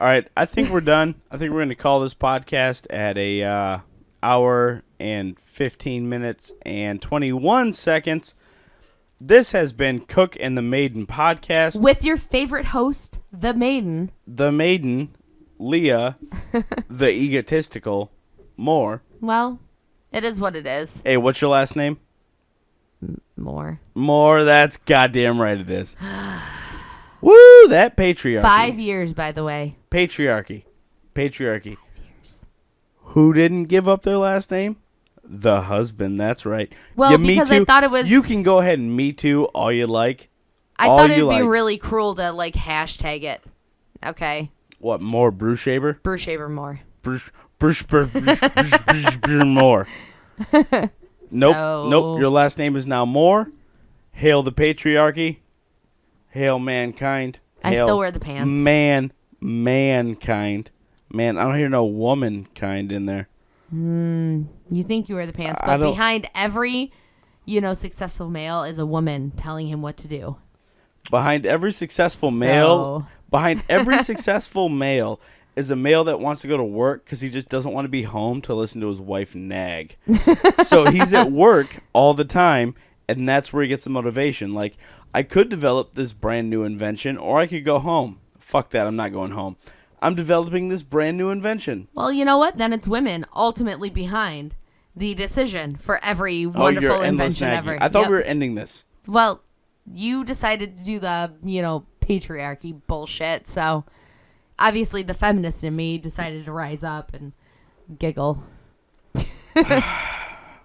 right. I think we're done. I think we're going to call this podcast at a hour and 15 minutes and 21 seconds. This has been Cook and the Maiden podcast. With your favorite host, the Maiden. The Maiden, Leah, the egotistical Moore. Well, it is what it is. Hey, what's your last name? More. More, that's goddamn right it is. Woo, that patriarchy. 5 years, by the way. Patriarchy. 5 years. Who didn't give up their last name? The husband, that's right. Well, because I thought it was... You can go ahead and Me Too all you like. I thought it'd be really cruel to, like, hashtag it. Okay. What, more Bruce Shaver? Bruce Shaver Moore. Bruce Moore. Nope. Nope. Your last name is now Moore. Hail the patriarchy. Hail mankind. I still wear the pants. Mankind. Man, I don't hear no womankind in there. You think you wear the pants, but behind every, successful male is a woman telling him what to do. Behind every successful male is a male that wants to go to work because he just doesn't want to be home to listen to his wife nag. So he's at work all the time, and that's where he gets the motivation. Like, I could develop this brand new invention, or I could go home. Fuck that, I'm not going home. I'm developing this brand new invention. Well, you know what? Then it's women ultimately behind the decision for every wonderful invention ever. I thought we were ending this. Well, you decided to do the, patriarchy bullshit, so... Obviously, the feminist in me decided to rise up and giggle.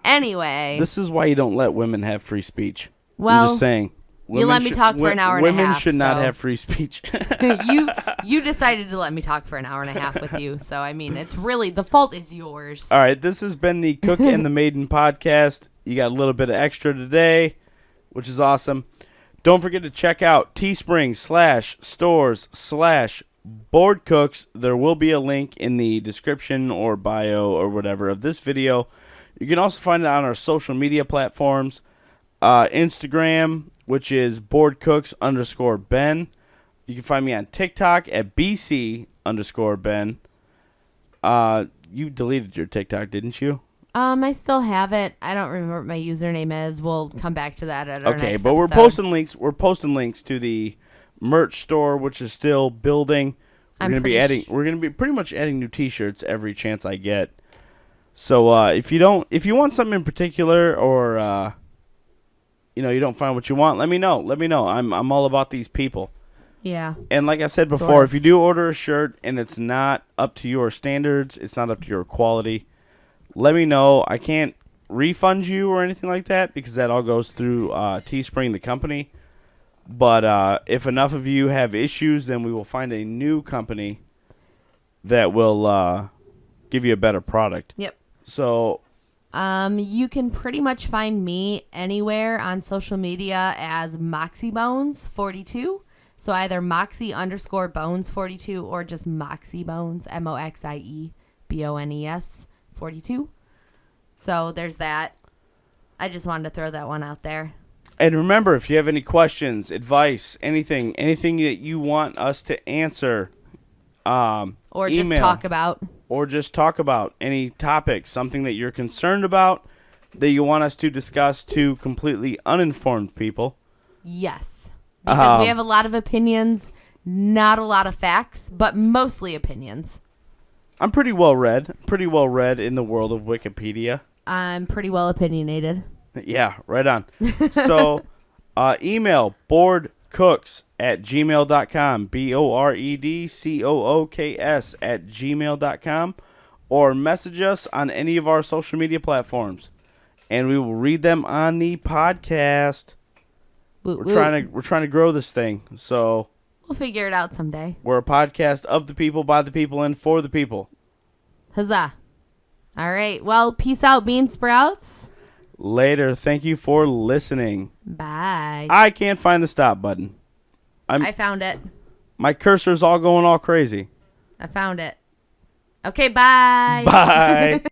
Anyway. This is why you don't let women have free speech. Well, I'm just saying. You let me talk for an hour and a half. Women should not have free speech. You decided to let me talk for an hour and a half with you. So, I mean, it's really, the fault is yours. All right, this has been the Cook and the Maiden podcast. You got a little bit of extra today, which is awesome. Don't forget to check out teespring/stores/Board Cooks. There will be a link in the description or bio or whatever of this video. You can also find it on our social media platforms. Instagram, which is boardcooks_Ben. You can find me on TikTok at BC_Ben. You deleted your TikTok, didn't you? I still have it. I don't remember what my username is. We'll come back to that at our next but episode. we're posting links. We're posting links to the merch store, which is still building. We're gonna be pretty much adding new T-shirts every chance I get. So if you want something in particular, or you don't find what you want, let me know. I'm all about these people. Yeah. And like I said before, if you do order a shirt and it's not up to your standards, it's not up to your quality, let me know. I can't refund you or anything like that because that all goes through Teespring, the company. But if enough of you have issues, then we will find a new company that will give you a better product. Yep. So, you can pretty much find me anywhere on social media as MoxieBones42. So either Moxie_Bones42 or just MoxieBones, MoxieBones 42. So there's that. I just wanted to throw that one out there. And remember, if you have any questions, advice, anything that you want us to answer, or email, just talk about any topic, something that you're concerned about that you want us to discuss to completely uninformed people. Yes, because we have a lot of opinions, not a lot of facts, but mostly opinions. I'm pretty well read in the world of Wikipedia. I'm pretty well opinionated. Yeah, right on. So, email boardcooks@gmail.com, BOREDCOOKS @gmail.com, or message us on any of our social media platforms, and we will read them on the podcast. We're trying to grow this thing, so we'll figure it out someday. We're a podcast of the people, by the people, and for the people. Huzzah! All right. Well, peace out, bean sprouts. Later. Thank you for listening. Bye. I can't find the stop button. I found it. My cursor's all going all crazy. I found it. Okay, bye. Bye.